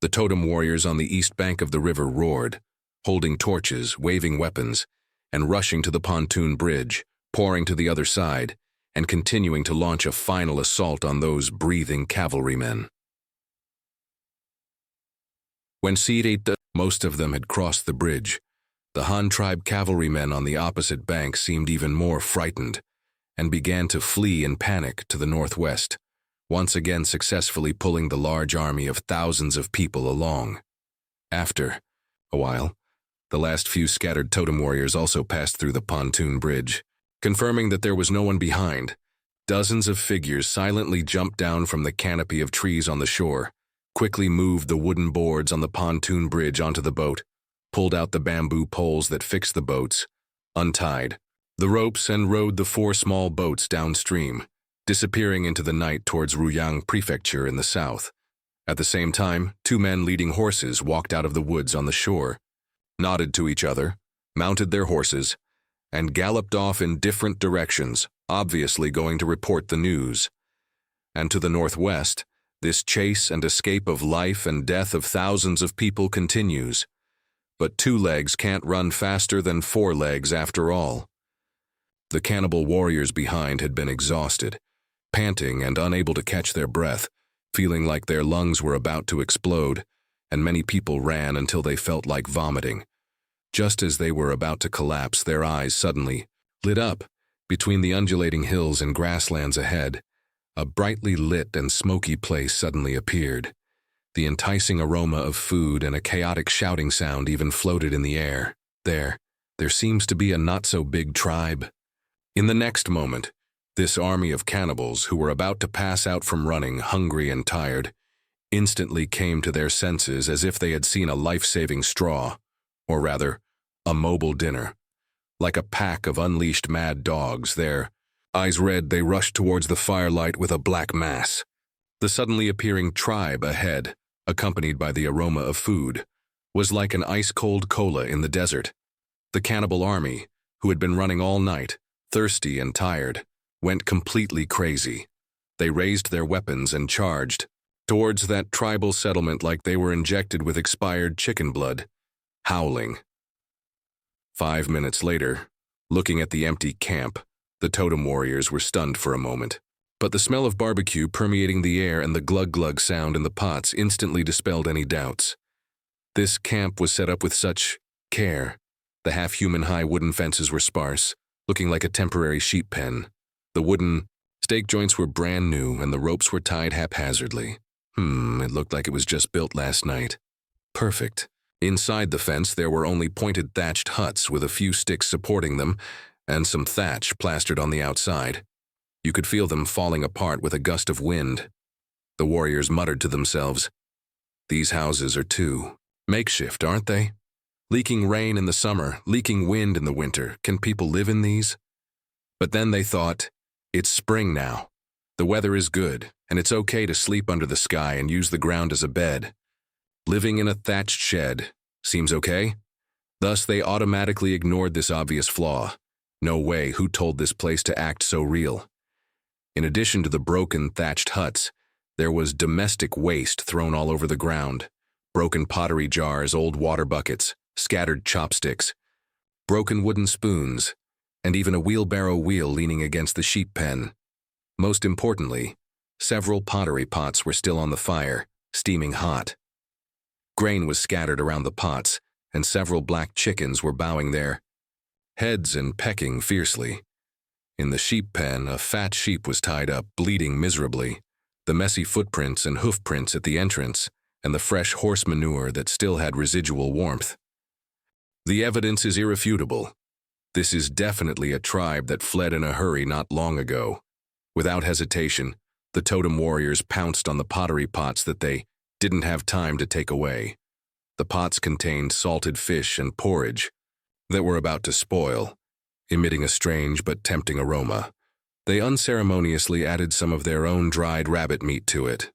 The totem warriors on the east bank of the river roared, holding torches, waving weapons, and rushing to the pontoon bridge, pouring to the other side, and continuing to launch a final assault on those breathing cavalrymen. When most of them had crossed the bridge, the Han tribe cavalrymen on the opposite bank seemed even more frightened and began to flee in panic to the northwest, once again successfully pulling the large army of thousands of people along. After a while, the last few scattered totem warriors also passed through the pontoon bridge. Confirming that there was no one behind, dozens of figures silently jumped down from the canopy of trees on the shore, quickly moved the wooden boards on the pontoon bridge onto the boat, pulled out the bamboo poles that fixed the boats, untied the ropes, and rowed the 4 small boats downstream, disappearing into the night towards Ruyang Prefecture in the south. At the same time, 2 men leading horses walked out of the woods on the shore, nodded to each other, mounted their horses, and galloped off in different directions, obviously going to report the news. And to the northwest, this chase and escape of life and death of thousands of people continues. But 2 legs can't run faster than 4 legs after all. The cannibal warriors behind had been exhausted, panting and unable to catch their breath, feeling like their lungs were about to explode, and many people ran until they felt like vomiting. Just as they were about to collapse, their eyes suddenly lit up. Between the undulating hills and grasslands ahead, a brightly lit and smoky place suddenly appeared. The enticing aroma of food and a chaotic shouting sound even floated in the air. There seems to be a not-so-big tribe. In the next moment, this army of cannibals, who were about to pass out from running, hungry and tired, instantly came to their senses as if they had seen a life-saving straw, or rather, a mobile dinner. Like a pack of unleashed mad dogs, their eyes red, they rushed towards the firelight with a black mass. The suddenly appearing tribe ahead, accompanied by the aroma of food, was like an ice-cold cola in the desert. The cannibal army, who had been running all night, thirsty and tired, went completely crazy. They raised their weapons and charged towards that tribal settlement like they were injected with expired chicken blood, howling. 5 minutes later, looking at the empty camp, The totem warriors were stunned for a moment. But the smell of barbecue permeating the air and the glug-glug sound in the pots instantly dispelled any doubts. This camp was set up with such care. The half-human high wooden fences were sparse, looking like a temporary sheep pen. The wooden stake joints were brand new and the ropes were tied haphazardly. It looked like it was just built last night. Perfect. Inside the fence there were only pointed thatched huts with a few sticks supporting them and some thatch plastered on the outside. You could feel them falling apart with a gust of wind. The warriors muttered to themselves, "These houses are too makeshift, aren't they? Leaking rain in the summer, leaking wind in the winter. Can people live in these?" But then they thought, it's spring now. The weather is good, and it's okay to sleep under the sky and use the ground as a bed. Living in a thatched shed seems okay? Thus they automatically ignored this obvious flaw. No way, who told this place to act so real? In addition to the broken thatched huts, there was domestic waste thrown all over the ground. Broken pottery jars, old water buckets, scattered chopsticks, broken wooden spoons, and even a wheelbarrow wheel leaning against the sheep pen. Most importantly, several pottery pots were still on the fire, steaming hot. Grain was scattered around the pots, and several black chickens were bowing their heads and pecking fiercely. In the sheep pen, a fat sheep was tied up, bleeding miserably. The messy footprints and hoof prints at the entrance, and the fresh horse manure that still had residual warmth. The evidence is irrefutable. This is definitely a tribe that fled in a hurry not long ago. Without hesitation, the totem warriors pounced on the pottery pots that they didn't have time to take away. The pots contained salted fish and porridge that were about to spoil, emitting a strange but tempting aroma. They unceremoniously added some of their own dried rabbit meat to it.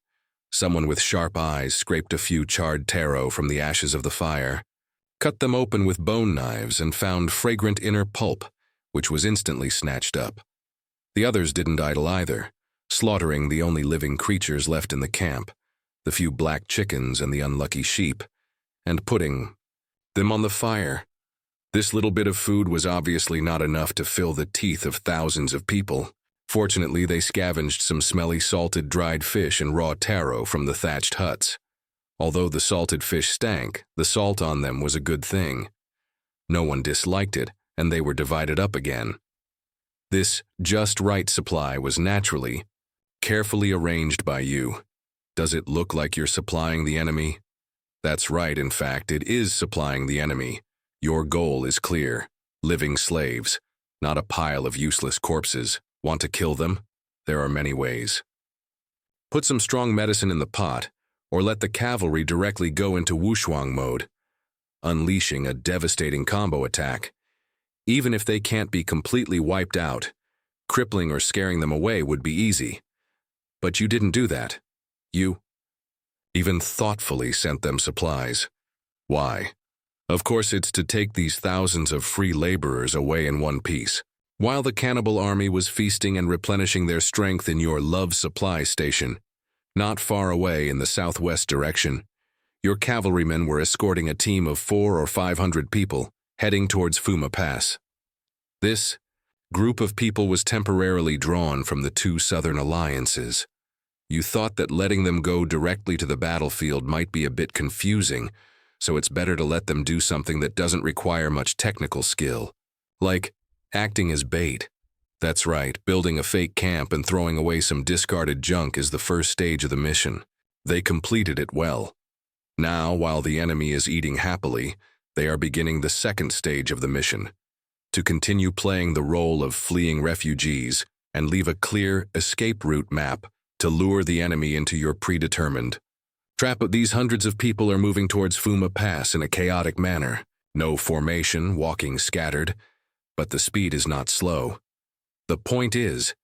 Someone with sharp eyes scraped a few charred taro from the ashes of the fire, cut them open with bone knives, and found fragrant inner pulp, which was instantly snatched up. The others didn't idle either, slaughtering the only living creatures left in the camp, the few black chickens and the unlucky sheep, and putting them on the fire. This little bit of food was obviously not enough to fill the teeth of thousands of people. Fortunately, they scavenged some smelly salted dried fish and raw taro from the thatched huts. Although the salted fish stank, the salt on them was a good thing. No one disliked it, and they were divided up again. This just right supply was naturally, carefully arranged by you. Does it look like you're supplying the enemy? That's right, in fact, it is supplying the enemy. Your goal is clear. Living slaves, not a pile of useless corpses. Want to kill them? There are many ways. Put some strong medicine in the pot, or let the cavalry directly go into wushuang mode, unleashing a devastating combo attack. Even if they can't be completely wiped out, crippling or scaring them away would be easy. But you didn't do that. You even thoughtfully sent them supplies. Why? Of course, it's to take these thousands of free laborers away in one piece. While the cannibal army was feasting and replenishing their strength in your love supply station, not far away in the southwest direction, your cavalrymen were escorting a team of 400 or 500 people heading towards Fuma Pass. This group of people was temporarily drawn from the two southern alliances. You thought that letting them go directly to the battlefield might be a bit confusing, so it's better to let them do something that doesn't require much technical skill, like acting as bait. That's right, building a fake camp and throwing away some discarded junk is the first stage of the mission. They completed it well. Now, while the enemy is eating happily, they are beginning the second stage of the mission, to continue playing the role of fleeing refugees and leave a clear escape route map to lure the enemy into your predetermined trap. These hundreds of people are moving towards Fuma Pass in a chaotic manner. No formation, walking scattered, but the speed is not slow. The point is,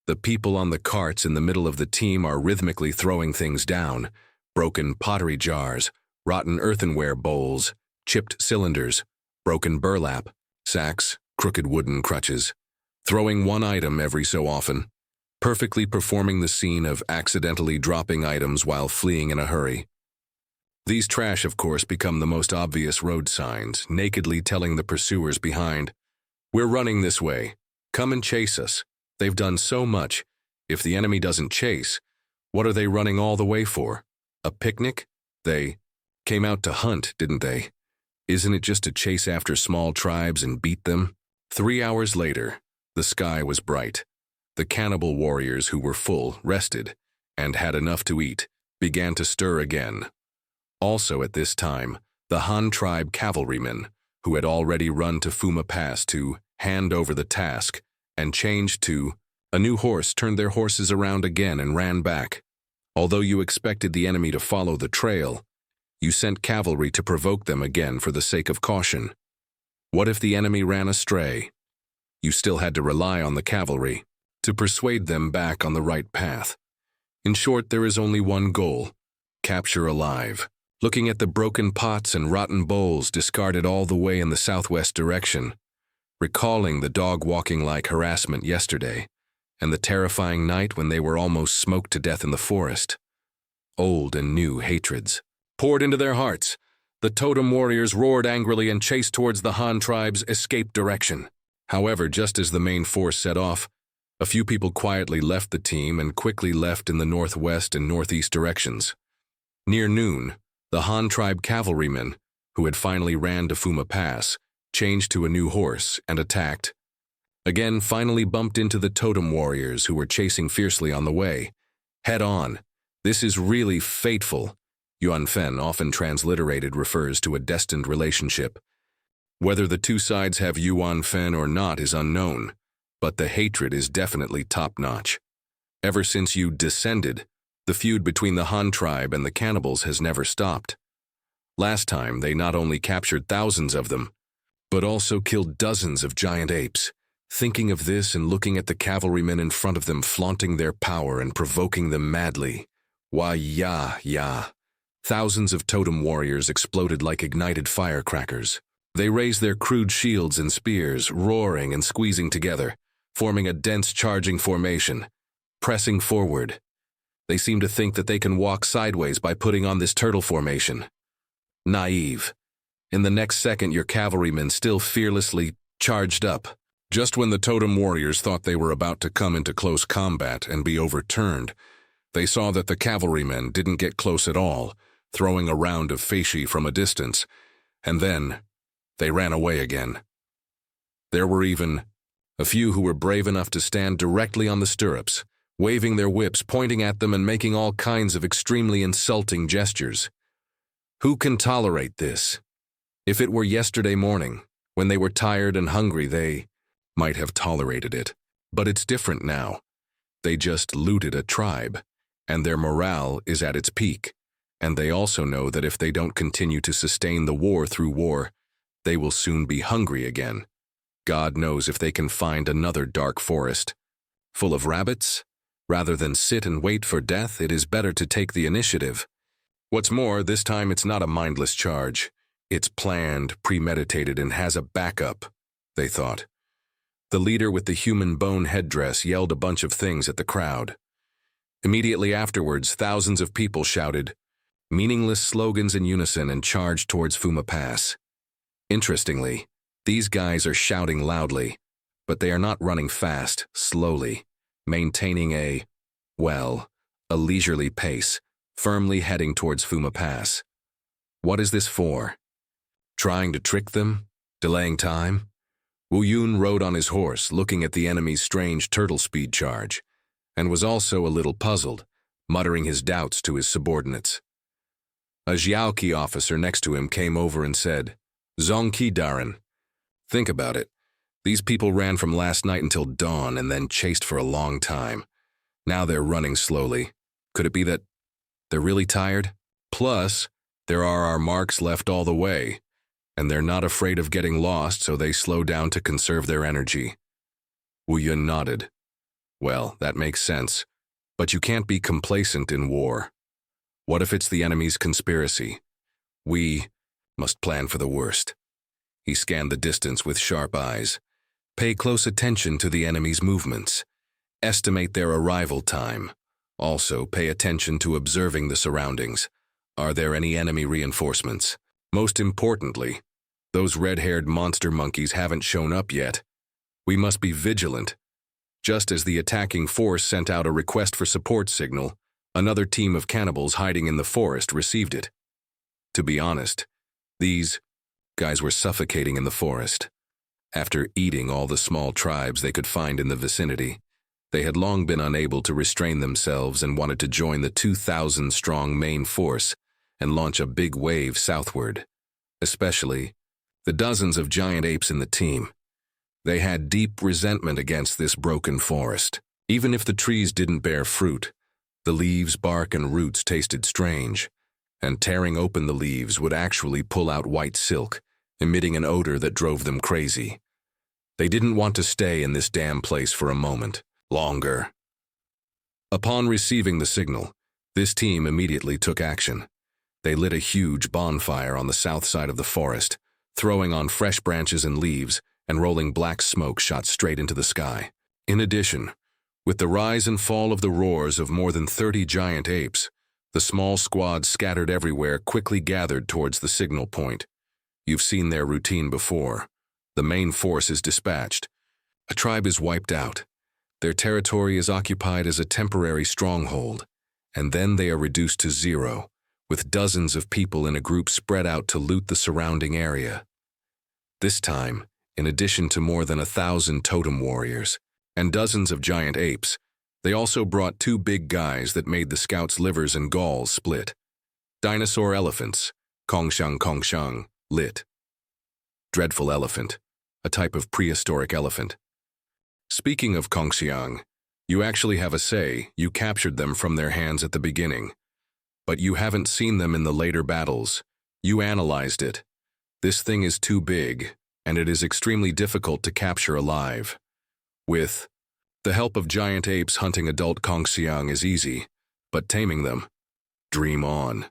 the people on the carts in the middle of the team are rhythmically throwing things down: broken pottery jars, rotten earthenware bowls, chipped cylinders, broken burlap, sacks, crooked wooden crutches, throwing one item every so often, perfectly performing the scene of accidentally dropping items while fleeing in a hurry. These trash, of course, become the most obvious road signs, nakedly telling the pursuers behind, "We're running this way. Come and chase us. They've done so much. If the enemy doesn't chase, what are they running all the way for? A picnic? They came out to hunt, didn't they? Isn't it just to chase after small tribes and beat them? 3 hours later, the sky was bright. The cannibal warriors who were full, rested, and had enough to eat, began to stir again. Also at this time, the Han tribe cavalrymen, who had already run to Fuma Pass to hand over the task and changed to a new horse, turned their horses around again and ran back. Although you expected the enemy to follow the trail, you sent cavalry to provoke them again for the sake of caution. What if the enemy ran astray? You still had to rely on the cavalry to persuade them back on the right path. In short, there is only one goal: capture alive. Looking at the broken pots and rotten bowls discarded all the way in the southwest direction, recalling the dog-walking-like harassment yesterday, and the terrifying night when they were almost smoked to death in the forest. Old and new hatreds poured into their hearts. The totem warriors roared angrily and chased towards the Han tribe's escape direction. However, just as the main force set off, a few people quietly left the team and quickly left in the northwest and northeast directions. Near noon, the Han tribe cavalrymen, who had finally ran to Fuma Pass, changed to a new horse and attacked. Again, finally bumped into the totem warriors who were chasing fiercely on the way. Head on. This is really fateful. Yuan Fen, often transliterated, refers to a destined relationship. Whether the two sides have Yuan Fen or not is unknown, but the hatred is definitely top-notch. Ever since you descended, the feud between the Han tribe and the Cannibals has never stopped. Last time, they not only captured thousands of them, but also killed dozens of giant apes. Thinking of this and looking at the cavalrymen in front of them flaunting their power and provoking them madly, why, yeah. Thousands of totem warriors exploded like ignited firecrackers. They raised their crude shields and spears, roaring and squeezing together, forming a dense charging formation, pressing forward. They seem to think that they can walk sideways by putting on this turtle formation. Naive. In the next second, your cavalrymen still fearlessly charged up. Just when the totem warriors thought they were about to come into close combat and be overturned, they saw that the cavalrymen didn't get close at all, throwing a round of facie from a distance, and then they ran away again. There were even a few who were brave enough to stand directly on the stirrups, waving their whips, pointing at them and making all kinds of extremely insulting gestures. Who can tolerate this? If it were yesterday morning, when they were tired and hungry, they might have tolerated it. But it's different now. They just looted a tribe, and their morale is at its peak. And they also know that if they don't continue to sustain the war through war, they will soon be hungry again. God knows if they can find another dark forest full of rabbits. Rather than sit and wait for death, it is better to take the initiative. What's more, this time it's not a mindless charge. It's planned, premeditated, and has a backup, they thought. The leader with the human bone headdress yelled a bunch of things at the crowd. Immediately afterwards, thousands of people shouted meaningless slogans in unison and charged towards Fuma Pass. Interestingly, these guys are shouting loudly, but they are not running fast, slowly, maintaining a leisurely pace, firmly heading towards Fuma Pass. What is this for? Trying to trick them? Delaying time? Wu Yun rode on his horse, looking at the enemy's strange turtle speed charge, and was also a little puzzled, muttering his doubts to his subordinates. A Xiaoqi officer next to him came over and said, "Zongqi Darin, think about it. These people ran from last night until dawn and then chased for a long time. Now they're running slowly. Could it be that they're really tired? Plus, there are our marks left all the way, and they're not afraid of getting lost, so they slow down to conserve their energy." Wu Yun nodded. Well, that makes sense, but you can't be complacent in war. What if it's the enemy's conspiracy? We must plan for the worst. He scanned the distance with sharp eyes. Pay close attention to the enemy's movements. Estimate their arrival time. Also, pay attention to observing the surroundings. Are there any enemy reinforcements? Most importantly, those red-haired monster monkeys haven't shown up yet. We must be vigilant. Just as the attacking force sent out a request for support signal, another team of cannibals hiding in the forest received it. To be honest, these guys were suffocating in the forest. After eating all the small tribes they could find in the vicinity, they had long been unable to restrain themselves and wanted to join the 2,000-strong main force and launch a big wave southward, especially the dozens of giant apes in the team. They had deep resentment against this broken forest. Even if the trees didn't bear fruit, the leaves, bark, and roots tasted strange, and tearing open the leaves would actually pull out white silk, emitting an odor that drove them crazy. They didn't want to stay in this damn place for a moment longer. Upon receiving the signal, this team immediately took action. They lit a huge bonfire on the south side of the forest, throwing on fresh branches and leaves, and rolling black smoke shot straight into the sky. In addition, with the rise and fall of the roars of more than 30 giant apes, the small squad scattered everywhere quickly gathered towards the signal point. You've seen their routine before. The main force is dispatched. A tribe is wiped out. Their territory is occupied as a temporary stronghold, and then they are reduced to zero, with dozens of people in a group spread out to loot the surrounding area. This time, in addition to more than 1,000 totem warriors and dozens of giant apes, they also brought 2 big guys that made the scouts' livers and galls split. Dinosaur elephants, Kongshan, lit. Dreadful elephant, a type of prehistoric elephant. Speaking of Kongshan, you actually have a say. You captured them from their hands at the beginning. But you haven't seen them in the later battles. You analyzed it. This thing is too big, and it is extremely difficult to capture alive. With the help of giant apes, hunting adult Kongshan is easy, but taming them, dream on.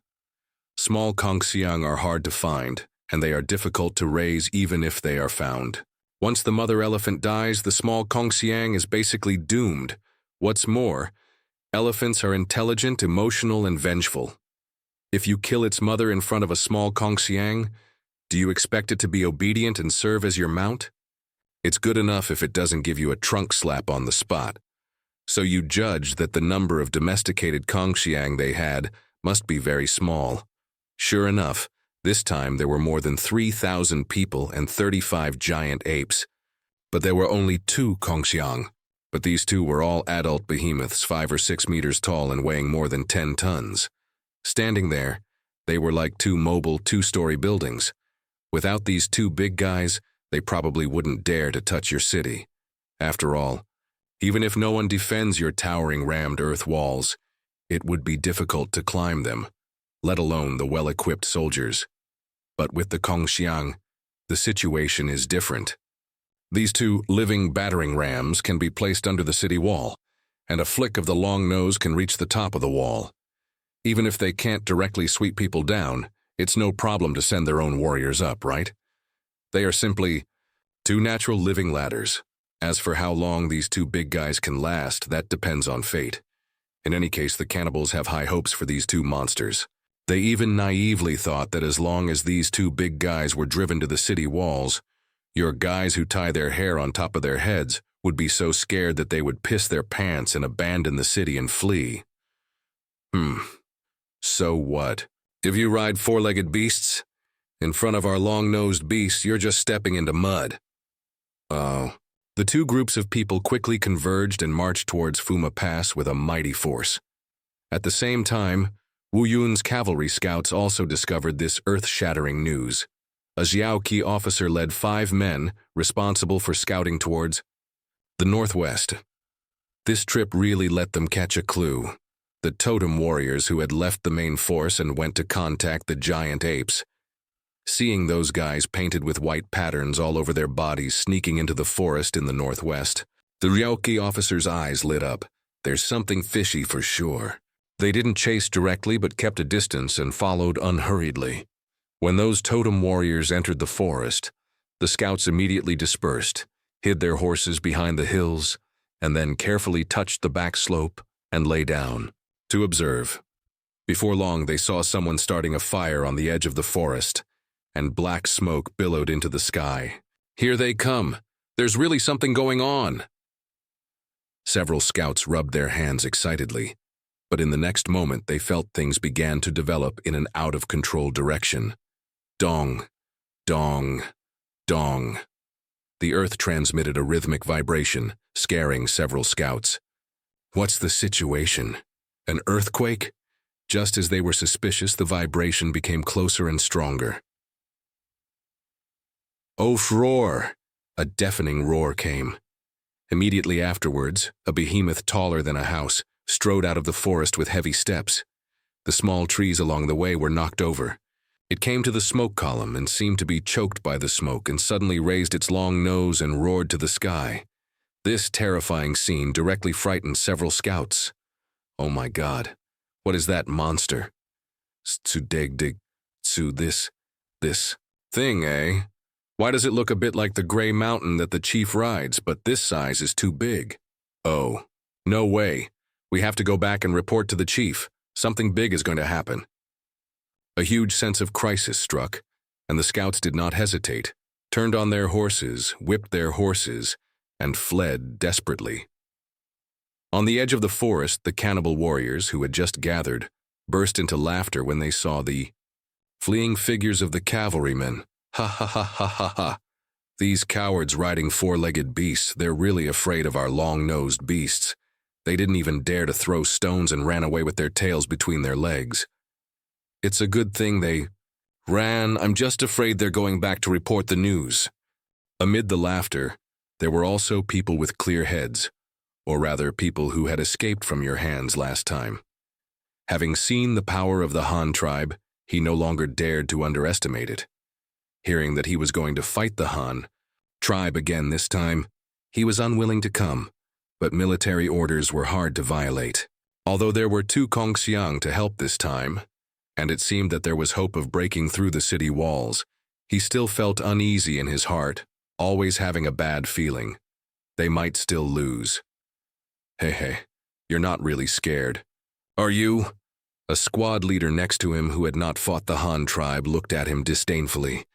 Small Kongshan are hard to find, and they are difficult to raise even if they are found. Once the mother elephant dies, the small Kongshan is basically doomed. What's more, elephants are intelligent, emotional, and vengeful. If you kill its mother in front of a small Kongshan, do you expect it to be obedient and serve as your mount? It's good enough if it doesn't give you a trunk slap on the spot. So you judge that the number of domesticated Kongshan they had must be very small. Sure enough, this time there were more than 3,000 people and 35 giant apes. But there were only 2 Kongshan. But these 2 were all adult behemoths, 5 or 6 meters tall and weighing more than 10 tons. Standing there, they were like 2 mobile 2-story buildings. Without these 2 big guys, they probably wouldn't dare to touch your city. After all, even if no one defends your towering rammed earth walls, it would be difficult to climb them, let alone the well-equipped soldiers. But with the Kongshan, the situation is different. These 2 living battering rams can be placed under the city wall, and a flick of the long nose can reach the top of the wall. Even if they can't directly sweep people down, it's no problem to send their own warriors up, right? They are simply 2 natural living ladders. As for how long these 2 big guys can last, that depends on fate. In any case, the cannibals have high hopes for these 2 monsters. They even naively thought that as long as these 2 big guys were driven to the city walls, your guys who tie their hair on top of their heads would be so scared that they would piss their pants and abandon the city and flee. So what? If you ride 4-legged beasts, in front of our long-nosed beasts, you're just stepping into mud. Oh. The 2 groups of people quickly converged and marched towards Fuma Pass with a mighty force. At the same time, Wu Yun's cavalry scouts also discovered this earth-shattering news. A Xiaoqi officer led 5 men responsible for scouting towards the northwest. This trip really let them catch a clue. The totem warriors who had left the main force and went to contact the giant apes. Seeing those guys painted with white patterns all over their bodies sneaking into the forest in the northwest, the Xiaoqi officer's eyes lit up. There's something fishy for sure. They didn't chase directly but kept a distance and followed unhurriedly. When those totem warriors entered the forest, the scouts immediately dispersed, hid their horses behind the hills, and then carefully touched the back slope and lay down to observe. Before long, they saw someone starting a fire on the edge of the forest, and black smoke billowed into the sky. Here they come, There's really something going on. Several scouts rubbed their hands excitedly, but in the next moment they felt things began to develop in an out-of-control direction. Dong, dong, dong. The earth transmitted a rhythmic vibration, scaring several scouts. What's the situation? An earthquake? Just as they were suspicious, the vibration became closer and stronger. Oaf roar! A deafening roar came. Immediately afterwards, a behemoth taller than a house strode out of the forest with heavy steps. The small trees along the way were knocked over. It came to the smoke column and seemed to be choked by the smoke and suddenly raised its long nose and roared to the sky. This terrifying scene directly frightened several scouts. Oh my God, what is that monster? This thing, eh? Why does it look a bit like the gray mountain that the chief rides, but this size is too big? Oh, no way. We have to go back and report to the chief. Something big is going to happen. A huge sense of crisis struck, and the scouts did not hesitate, turned on their horses, whipped their horses, and fled desperately. On the edge of the forest, the cannibal warriors, who had just gathered, burst into laughter when they saw the fleeing figures of the cavalrymen. Ha ha ha ha ha ha. These cowards riding four-legged beasts, they're really afraid of our long-nosed beasts. They didn't even dare to throw stones and ran away with their tails between their legs. It's a good thing they ran. I'm just afraid they're going back to report the news. Amid the laughter, there were also people with clear heads, or rather people who had escaped from your hands last time. Having seen the power of the Han tribe, he no longer dared to underestimate it. Hearing that he was going to fight the Han tribe again this time, he was unwilling to come, but military orders were hard to violate. Although there were 2 Kongxiang to help this time, and it seemed that there was hope of breaking through the city walls, he still felt uneasy in his heart, always having a bad feeling. They might still lose. Hey, you're not really scared, are you? A squad leader next to him who had not fought the Han tribe looked at him disdainfully.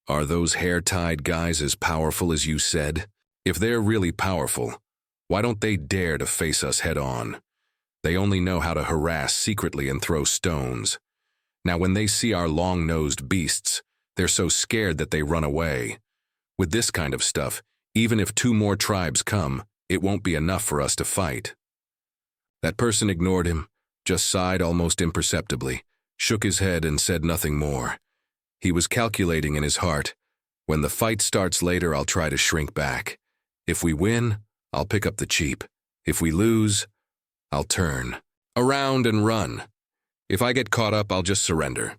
Are those hair-tied guys as powerful as you said? If they're really powerful, why don't they dare to face us head-on? They only know how to harass secretly and throw stones. Now when they see our long-nosed beasts, they're so scared that they run away. With this kind of stuff, even if 2 more tribes come, it won't be enough for us to fight. That person ignored him, just sighed almost imperceptibly, shook his head and said nothing more. He was calculating in his heart, when the fight starts later, I'll try to shrink back. If we win, I'll pick up the cheap. If we lose, I'll turn around and run. If I get caught up, I'll just surrender.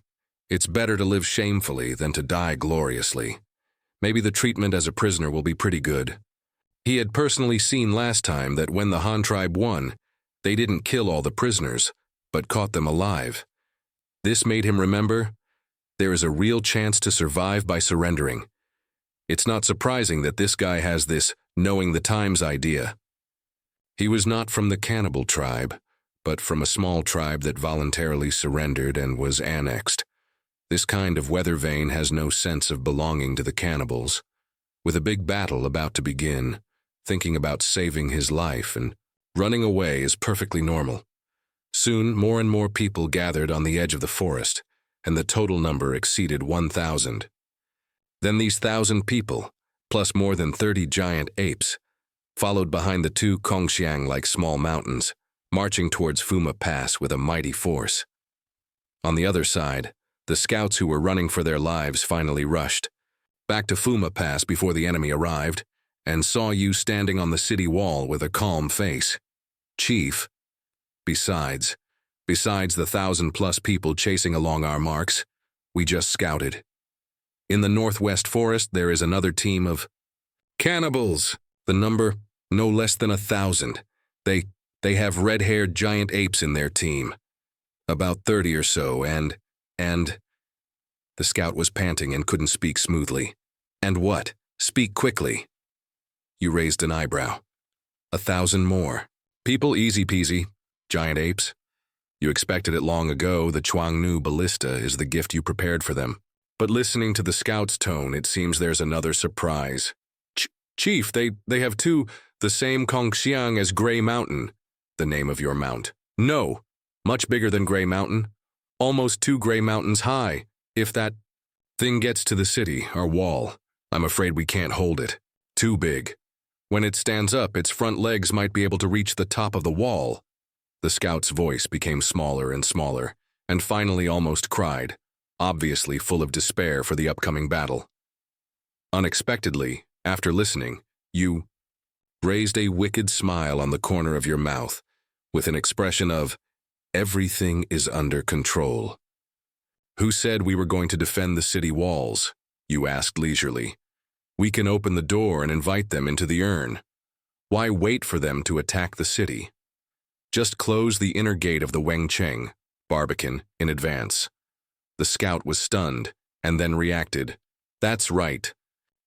It's better to live shamefully than to die gloriously. Maybe the treatment as a prisoner will be pretty good. He had personally seen last time that when the Han tribe won, they didn't kill all the prisoners, but caught them alive. This made him remember, there is a real chance to survive by surrendering. It's not surprising that this guy has this knowing the times idea. He was not from the cannibal tribe, but from a small tribe that voluntarily surrendered and was annexed. This kind of weather vane has no sense of belonging to the cannibals. With a big battle about to begin, thinking about saving his life and running away is perfectly normal. Soon, more and more people gathered on the edge of the forest, and the total number exceeded 1,000. Then these 1,000 people, plus more than 30 giant apes, followed behind the 2 Kongxiang like small mountains, marching towards Fuma Pass with a mighty force. On the other side, the scouts who were running for their lives finally rushed back to Fuma Pass before the enemy arrived, and saw you standing on the city wall with a calm face. Chief. Besides the 1,000+ people chasing along our marks, we just scouted. In the northwest forest, there is another team of cannibals. The number, no less than 1,000. They have red-haired giant apes in their team. About 30 or so, and... The scout was panting and couldn't speak smoothly. And what? Speak quickly. You raised an eyebrow. 1,000 more. People easy peasy. Giant apes. You expected it long ago. The Chuangnu ballista is the gift you prepared for them. But listening to the scout's tone, it seems there's another surprise. Chief, they have the same Kongxiang as Gray Mountain, the name of your mount. No, much bigger than Gray Mountain. Almost 2 Gray Mountains high. If that thing gets to the city, our wall, I'm afraid we can't hold it. Too big. When it stands up, its front legs might be able to reach the top of the wall. The scout's voice became smaller and smaller, and finally almost cried, obviously full of despair for the upcoming battle. Unexpectedly, after listening, you raised a wicked smile on the corner of your mouth, with an expression of, everything is under control. Who said we were going to defend the city walls? You asked leisurely. We can open the door and invite them into the urn. Why wait for them to attack the city? Just close the inner gate of the Wengcheng, Barbican, in advance. The scout was stunned, and then reacted. That's right.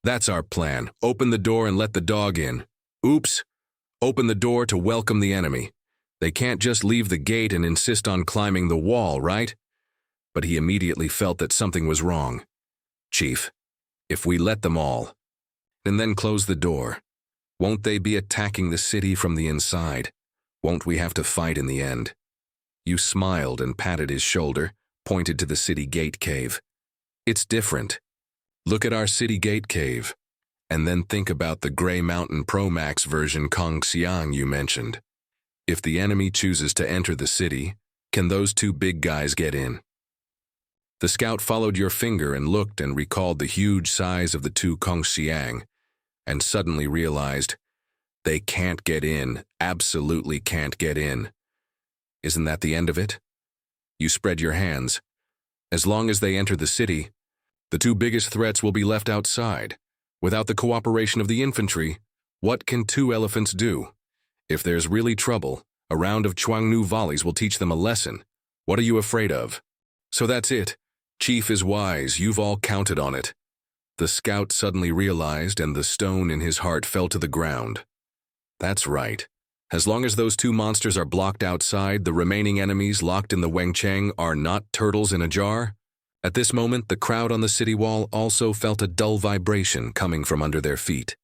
That's our plan. Open the door and let the dog in. Oops. Open the door to welcome the enemy. They can't just leave the gate and insist on climbing the wall, right? But he immediately felt that something was wrong. Chief, if we let them all, and then close the door, won't they be attacking the city from the inside? Won't we have to fight in the end? You smiled and patted his shoulder, pointed to the city gate cave. It's different. Look at our city gate cave, and then think about the Gray Mountain Pro Max version Kongxiang you mentioned. If the enemy chooses to enter the city, can those 2 big guys get in? The scout followed your finger and looked and recalled the huge size of the 2 Kongxiang, and suddenly realized, they can't get in, absolutely can't get in. Isn't that the end of it? You spread your hands. As long as they enter the city, the 2 biggest threats will be left outside. Without the cooperation of the infantry, what can 2 elephants do? If there's really trouble, a round of Chuangnu volleys will teach them a lesson. What are you afraid of? So that's it. Chief is wise, you've all counted on it. The scout suddenly realized, and the stone in his heart fell to the ground. That's right. As long as those 2 monsters are blocked outside, the remaining enemies locked in the Wengcheng are not turtles in a jar. At this moment, the crowd on the city wall also felt a dull vibration coming from under their feet.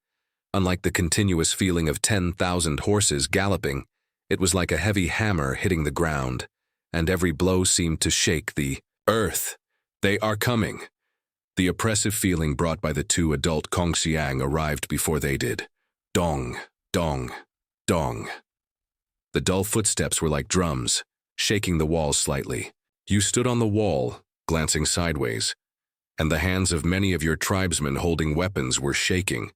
Unlike the continuous feeling of 10,000 horses galloping, it was like a heavy hammer hitting the ground, and every blow seemed to shake the earth. They are coming. The oppressive feeling brought by the 2 adult Kongxiang arrived before they did. Dong, dong, dong. The dull footsteps were like drums, shaking the walls slightly. You stood on the wall, glancing sideways, and the hands of many of your tribesmen holding weapons were shaking,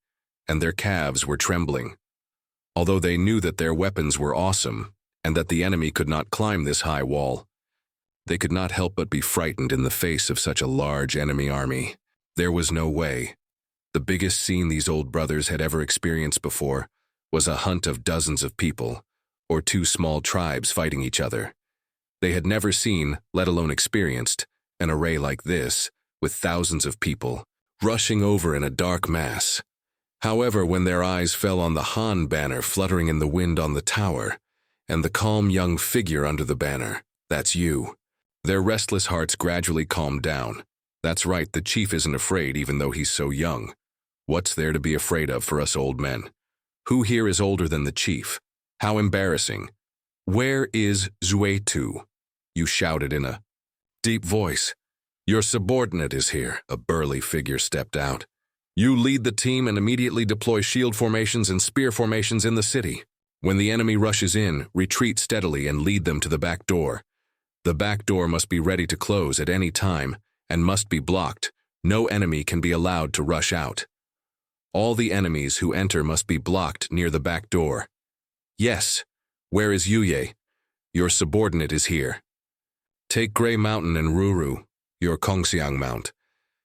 and their calves were trembling. Although they knew that their weapons were awesome, and that the enemy could not climb this high wall, they could not help but be frightened in the face of such a large enemy army. There was no way. The biggest scene these old brothers had ever experienced before was a hunt of dozens of people, or 2 small tribes fighting each other. They had never seen, let alone experienced, an array like this, with thousands of people, rushing over in a dark mass. However, when their eyes fell on the Han banner fluttering in the wind on the tower, and the calm young figure under the banner, that's you, their restless hearts gradually calmed down. That's right, the chief isn't afraid even though he's so young. What's there to be afraid of for us old men? Who here is older than the chief? How embarrassing. Where is Zuetu? You shouted in a deep voice. Your subordinate is here. A burly figure stepped out. You lead the team and immediately deploy shield formations and spear formations in the city. When the enemy rushes in, retreat steadily and lead them to the back door. The back door must be ready to close at any time and must be blocked. No enemy can be allowed to rush out. All the enemies who enter must be blocked near the back door. Yes. Where is Yuye? Your subordinate is here. Take Gray Mountain and Ruru, your Kongxiang Mount.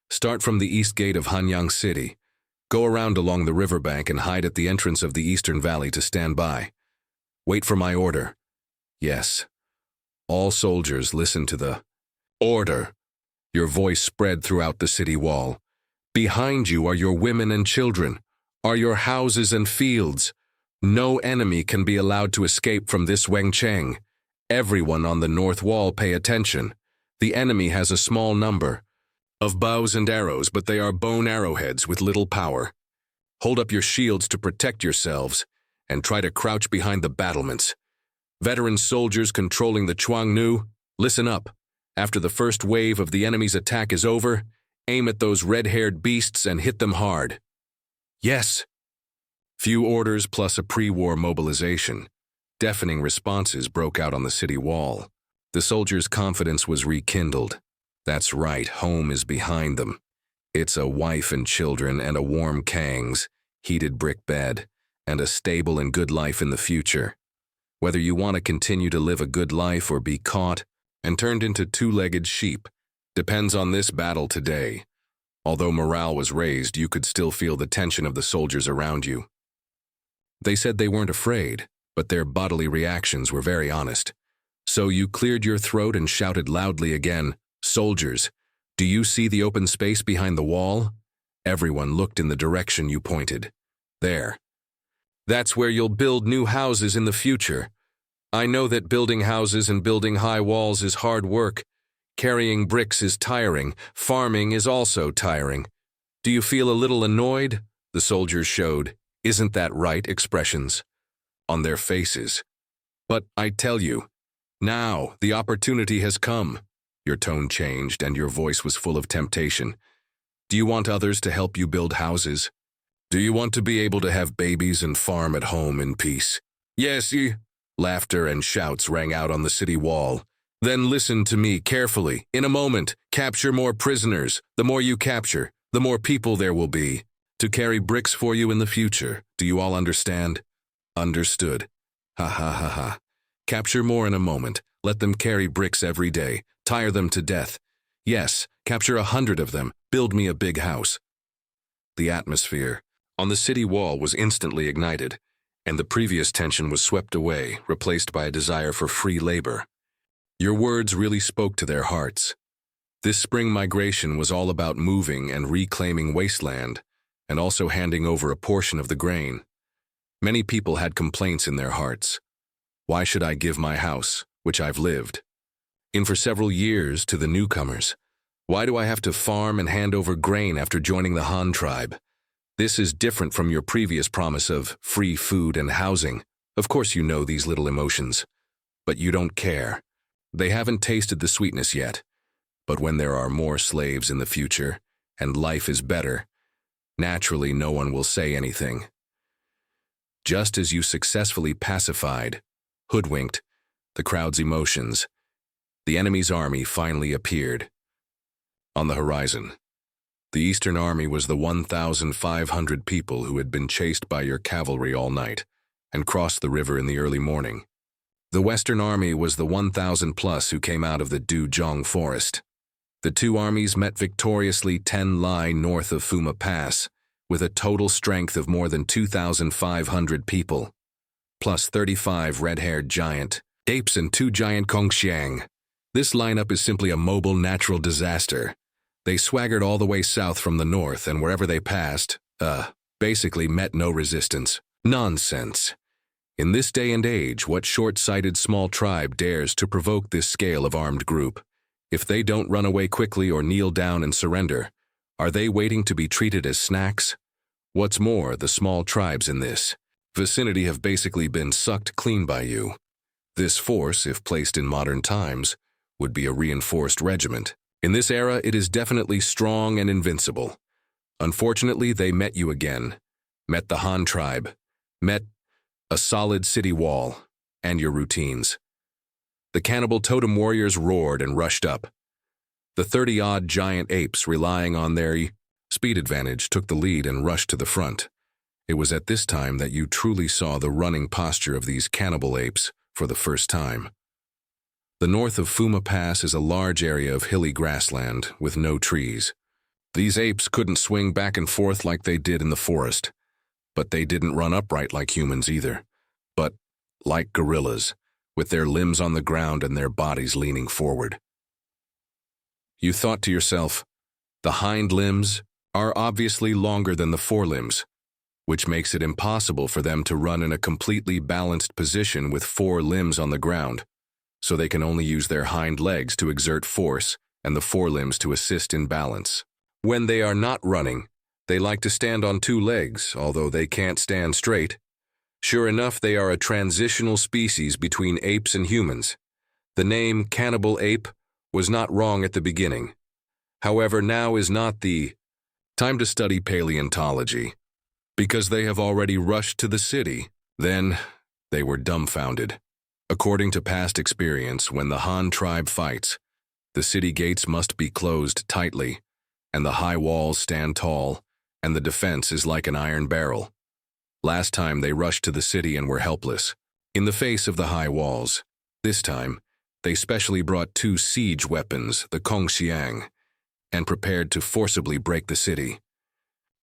Start from the east gate of Hanyang City. Go around along the riverbank and hide at the entrance of the eastern valley to stand by. Wait for my order. Yes. All soldiers listen to the order. Your voice spread throughout the city wall. Behind you are your women and children, are your houses and fields. No enemy can be allowed to escape from this Wengcheng. Everyone on the north wall pay attention. The enemy has a small number of bows and arrows, but they are bone arrowheads with little power. Hold up your shields to protect yourselves, and try to crouch behind the battlements. Veteran soldiers controlling the Chuangnu, listen up. After the first wave of the enemy's attack is over, aim at those red-haired beasts and hit them hard. Yes. Few orders plus a pre-war mobilization. Deafening responses broke out on the city wall. The soldiers' confidence was rekindled. That's right, home is behind them. It's a wife and children and a warm Kang's, heated brick bed, and a stable and good life in the future. Whether you want to continue to live a good life or be caught and turned into two-legged sheep depends on this battle today. Although morale was raised, you could still feel the tension of the soldiers around you. They said they weren't afraid, but their bodily reactions were very honest. So you cleared your throat and shouted loudly again, "Soldiers, do you see the open space behind the wall?" Everyone looked in the direction you pointed. There. That's where you'll build new houses in the future. I know that building houses and building high walls is hard work. Carrying bricks is tiring. Farming is also tiring. Do you feel a little annoyed? The soldiers showed, "Isn't that right?" expressions on their faces. But I tell you, now the opportunity has come. Your tone changed and your voice was full of temptation. Do you want others to help you build houses? Do you want to be able to have babies and farm at home in peace? Yes, Laughter and shouts rang out on the city wall. Then listen to me carefully. In a moment, capture more prisoners. The more you capture, the more people there will be to carry bricks for you in the future. Do you all understand? Understood. Ha ha ha ha. Capture more in a moment. Let them carry bricks every day. Tire them to death. Yes, capture 100 of them. Build me a big house. The atmosphere on the city wall was instantly ignited, and the previous tension was swept away, replaced by a desire for free labor. Your words really spoke to their hearts. This spring migration was all about moving and reclaiming wasteland, and also handing over a portion of the grain. Many people had complaints in their hearts. Why should I give my house, which I've lived in for several years, to the newcomers? Why do I have to farm and hand over grain after joining the Han tribe? This is different from your previous promise of free food and housing. Of course you know these little emotions, but you don't care. They haven't tasted the sweetness yet. But when there are more slaves in the future, and life is better, naturally no one will say anything. Just as you successfully pacified, hoodwinked, the crowd's emotions, the enemy's army finally appeared. On the horizon, the Eastern Army was the 1,500 people who had been chased by your cavalry all night and crossed the river in the early morning. The Western Army was the 1,000 plus who came out of the Duzhong forest. The two armies met victoriously 10 li north of Fuma Pass, with a total strength of more than 2,500 people, plus 35 red-haired giant apes and 2 giant Kongxiang. This lineup is simply a mobile natural disaster. They swaggered all the way south from the north, and wherever they passed, basically met no resistance. Nonsense. In this day and age, what short-sighted small tribe dares to provoke this scale of armed group? If they don't run away quickly or kneel down and surrender, are they waiting to be treated as snacks? What's more, the small tribes in this vicinity have basically been sucked clean by you. This force, if placed in modern times, would be a reinforced regiment. In this era, it is definitely strong and invincible. Unfortunately, they met you again. Met the Han tribe. Met a solid city wall, and your routines. The cannibal totem warriors roared and rushed up. The 30-odd giant apes, relying on their speed advantage, took the lead and rushed to the front. It was at this time that you truly saw the running posture of these cannibal apes for the first time. The north of Fuma Pass is a large area of hilly grassland with no trees. These apes couldn't swing back and forth like they did in the forest, but they didn't run upright like humans either, but like gorillas, with their limbs on the ground and their bodies leaning forward. You thought to yourself, the hind limbs are obviously longer than the forelimbs, which makes it impossible for them to run in a completely balanced position with 4 limbs on the ground, so they can only use their hind legs to exert force and the forelimbs to assist in balance. When they are not running, They like to stand on two legs, although they can't stand straight. Sure enough, they are a transitional species between apes and humans. The name cannibal ape was not wrong at the beginning. However, now is not the time to study paleontology, because they have already rushed to the city. Then they were dumbfounded. According to past experience, when the Han tribe fights, the city gates must be closed tightly, and the high walls stand tall, and the defense is like an iron barrel. Last time they rushed to the city and were helpless, in the face of the high walls. This time, they specially brought two siege weapons, the Kongxiang, and prepared to forcibly break the city.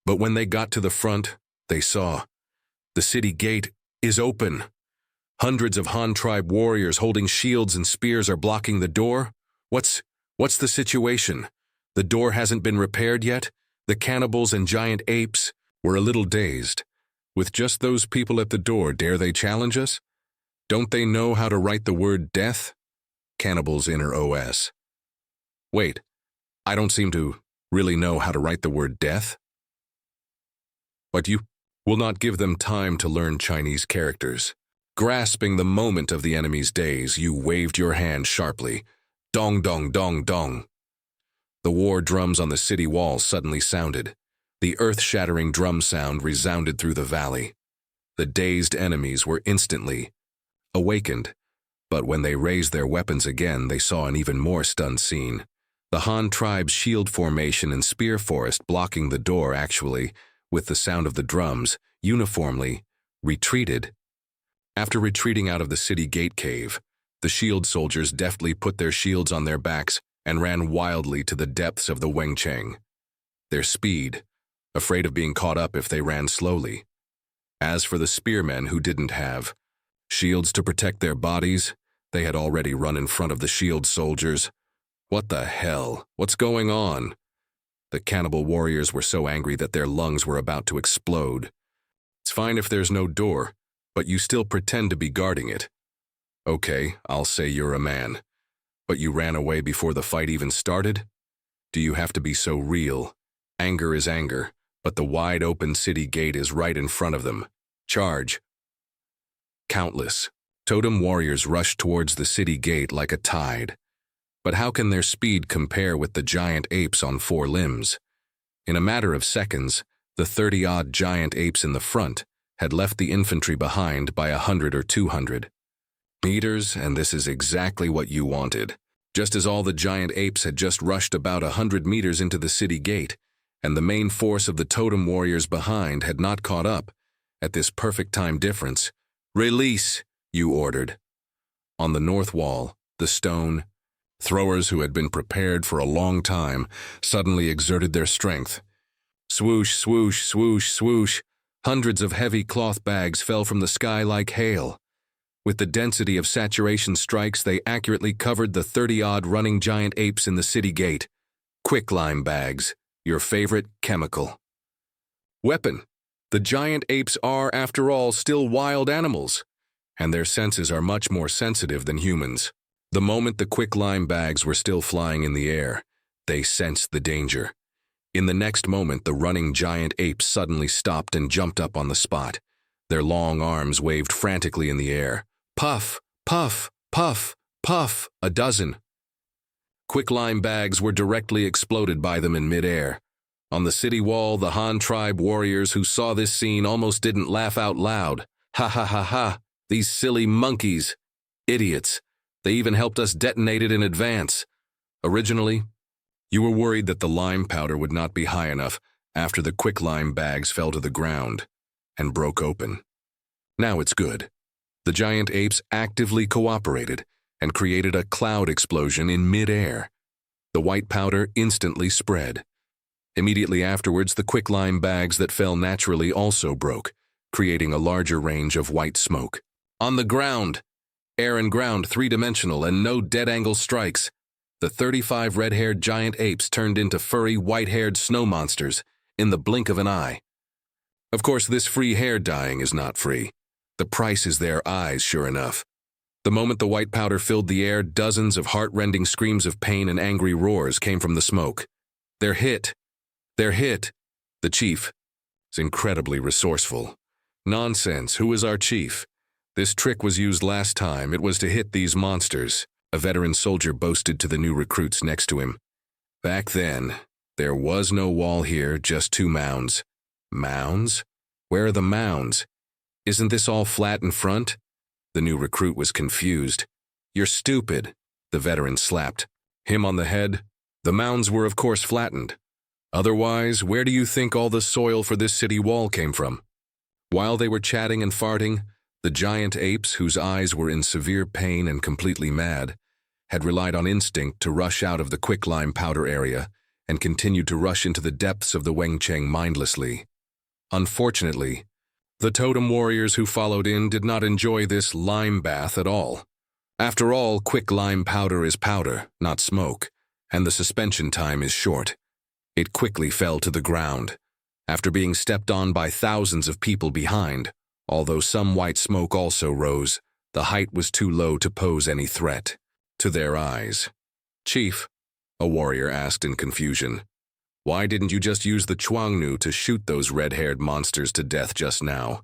But when they got to the front, they saw the city gate is open. Hundreds of Han tribe warriors holding shields and spears are blocking the door. What's the situation? The door hasn't been repaired yet? The cannibals and giant apes were a little dazed. With just those people at the door, dare they challenge us? Don't they know how to write the word death? Cannibals Inner OS. Wait, I don't seem to really know how to write the word death. But you will not give them time to learn Chinese characters. Grasping the moment of the enemy's daze, you waved your hand sharply. Dong, dong, dong, dong. The war drums on the city walls suddenly sounded. The earth-shattering drum sound resounded through the valley. The dazed enemies were instantly awakened, but when they raised their weapons again, they saw an even more stunned scene. The Han tribe's shield formation and spear forest blocking the door actually, with the sound of the drums, uniformly retreated. After retreating out of the city gate cave, the shield soldiers deftly put their shields on their backs and ran wildly to the depths of the Wengcheng. Their speed, afraid of being caught up if they ran slowly. As for the spearmen who didn't have shields to protect their bodies, they had already run in front of the shield soldiers. What the hell? What's going on? The cannibal warriors were so angry that their lungs were about to explode. It's fine if there's no door, but you still pretend to be guarding it. Okay, I'll say you're a man. But you ran away before the fight even started? Do you have to be so real? Anger is anger, but the wide-open city gate is right in front of them. Charge. Countless totem warriors rushed towards the city gate like a tide. But how can their speed compare with the giant apes on four limbs? In a matter of seconds, the 30-odd giant apes in the front had left the infantry behind by 100 or 200 meters, and this is exactly what you wanted. Just as all the giant apes had just rushed about 100 meters into the city gate, and the main force of the totem warriors behind had not caught up, at this perfect time difference, "Release," you ordered. On the north wall, the stone throwers who had been prepared for a long time suddenly exerted their strength. Swoosh, swoosh, swoosh, swoosh. Hundreds of heavy cloth bags fell from the sky like hail. With the density of saturation strikes, they accurately covered the 30-odd running giant apes in the city gate. Quicklime bags, your favorite chemical weapon. The giant apes are, after all, still wild animals, and their senses are much more sensitive than humans. The moment the quicklime bags were still flying in the air, they sensed the danger. In the next moment, the running giant apes suddenly stopped and jumped up on the spot. Their long arms waved frantically in the air. Puff, puff, puff, puff, a dozen. Quicklime bags were directly exploded by them in midair. On the city wall, the Han tribe warriors who saw this scene almost didn't laugh out loud. Ha ha ha ha, these silly monkeys. Idiots. They even helped us detonate it in advance. Originally, you were worried that the lime powder would not be high enough after the quicklime bags fell to the ground and broke open. Now it's good. The giant apes actively cooperated and created a cloud explosion in mid-air. The white powder instantly spread. Immediately afterwards, the quicklime bags that fell naturally also broke, creating a larger range of white smoke. On the ground, air and ground three-dimensional and no dead-angle strikes, the 35 red-haired giant apes turned into furry, white-haired snow monsters in the blink of an eye. Of course, this free hair dyeing is not free. The price is their eyes, sure enough. The moment the white powder filled the air, dozens of heart-rending screams of pain and angry roars came from the smoke. They're hit. They're hit. The chief is incredibly resourceful. Nonsense, who is our chief? This trick was used last time. It was to hit these monsters, a veteran soldier boasted to the new recruits next to him. Back then, there was no wall here, just 2 mounds. Mounds? Where are the mounds? Isn't this all flat in front? The new recruit was confused. You're stupid, the veteran slapped him on the head. The mounds were of course flattened. Otherwise, where do you think all the soil for this city wall came from? While they were chatting and farting, the giant apes, whose eyes were in severe pain and completely mad, had relied on instinct to rush out of the quicklime powder area and continued to rush into the depths of the Wengcheng mindlessly. Unfortunately, the totem warriors who followed in did not enjoy this lime bath at all. After all, quicklime powder is powder, not smoke, and the suspension time is short. It quickly fell to the ground, after being stepped on by thousands of people behind. Although some white smoke also rose, the height was too low to pose any threat to their eyes. Chief, a warrior asked in confusion, why didn't you just use the Chuangnu to shoot those red-haired monsters to death just now?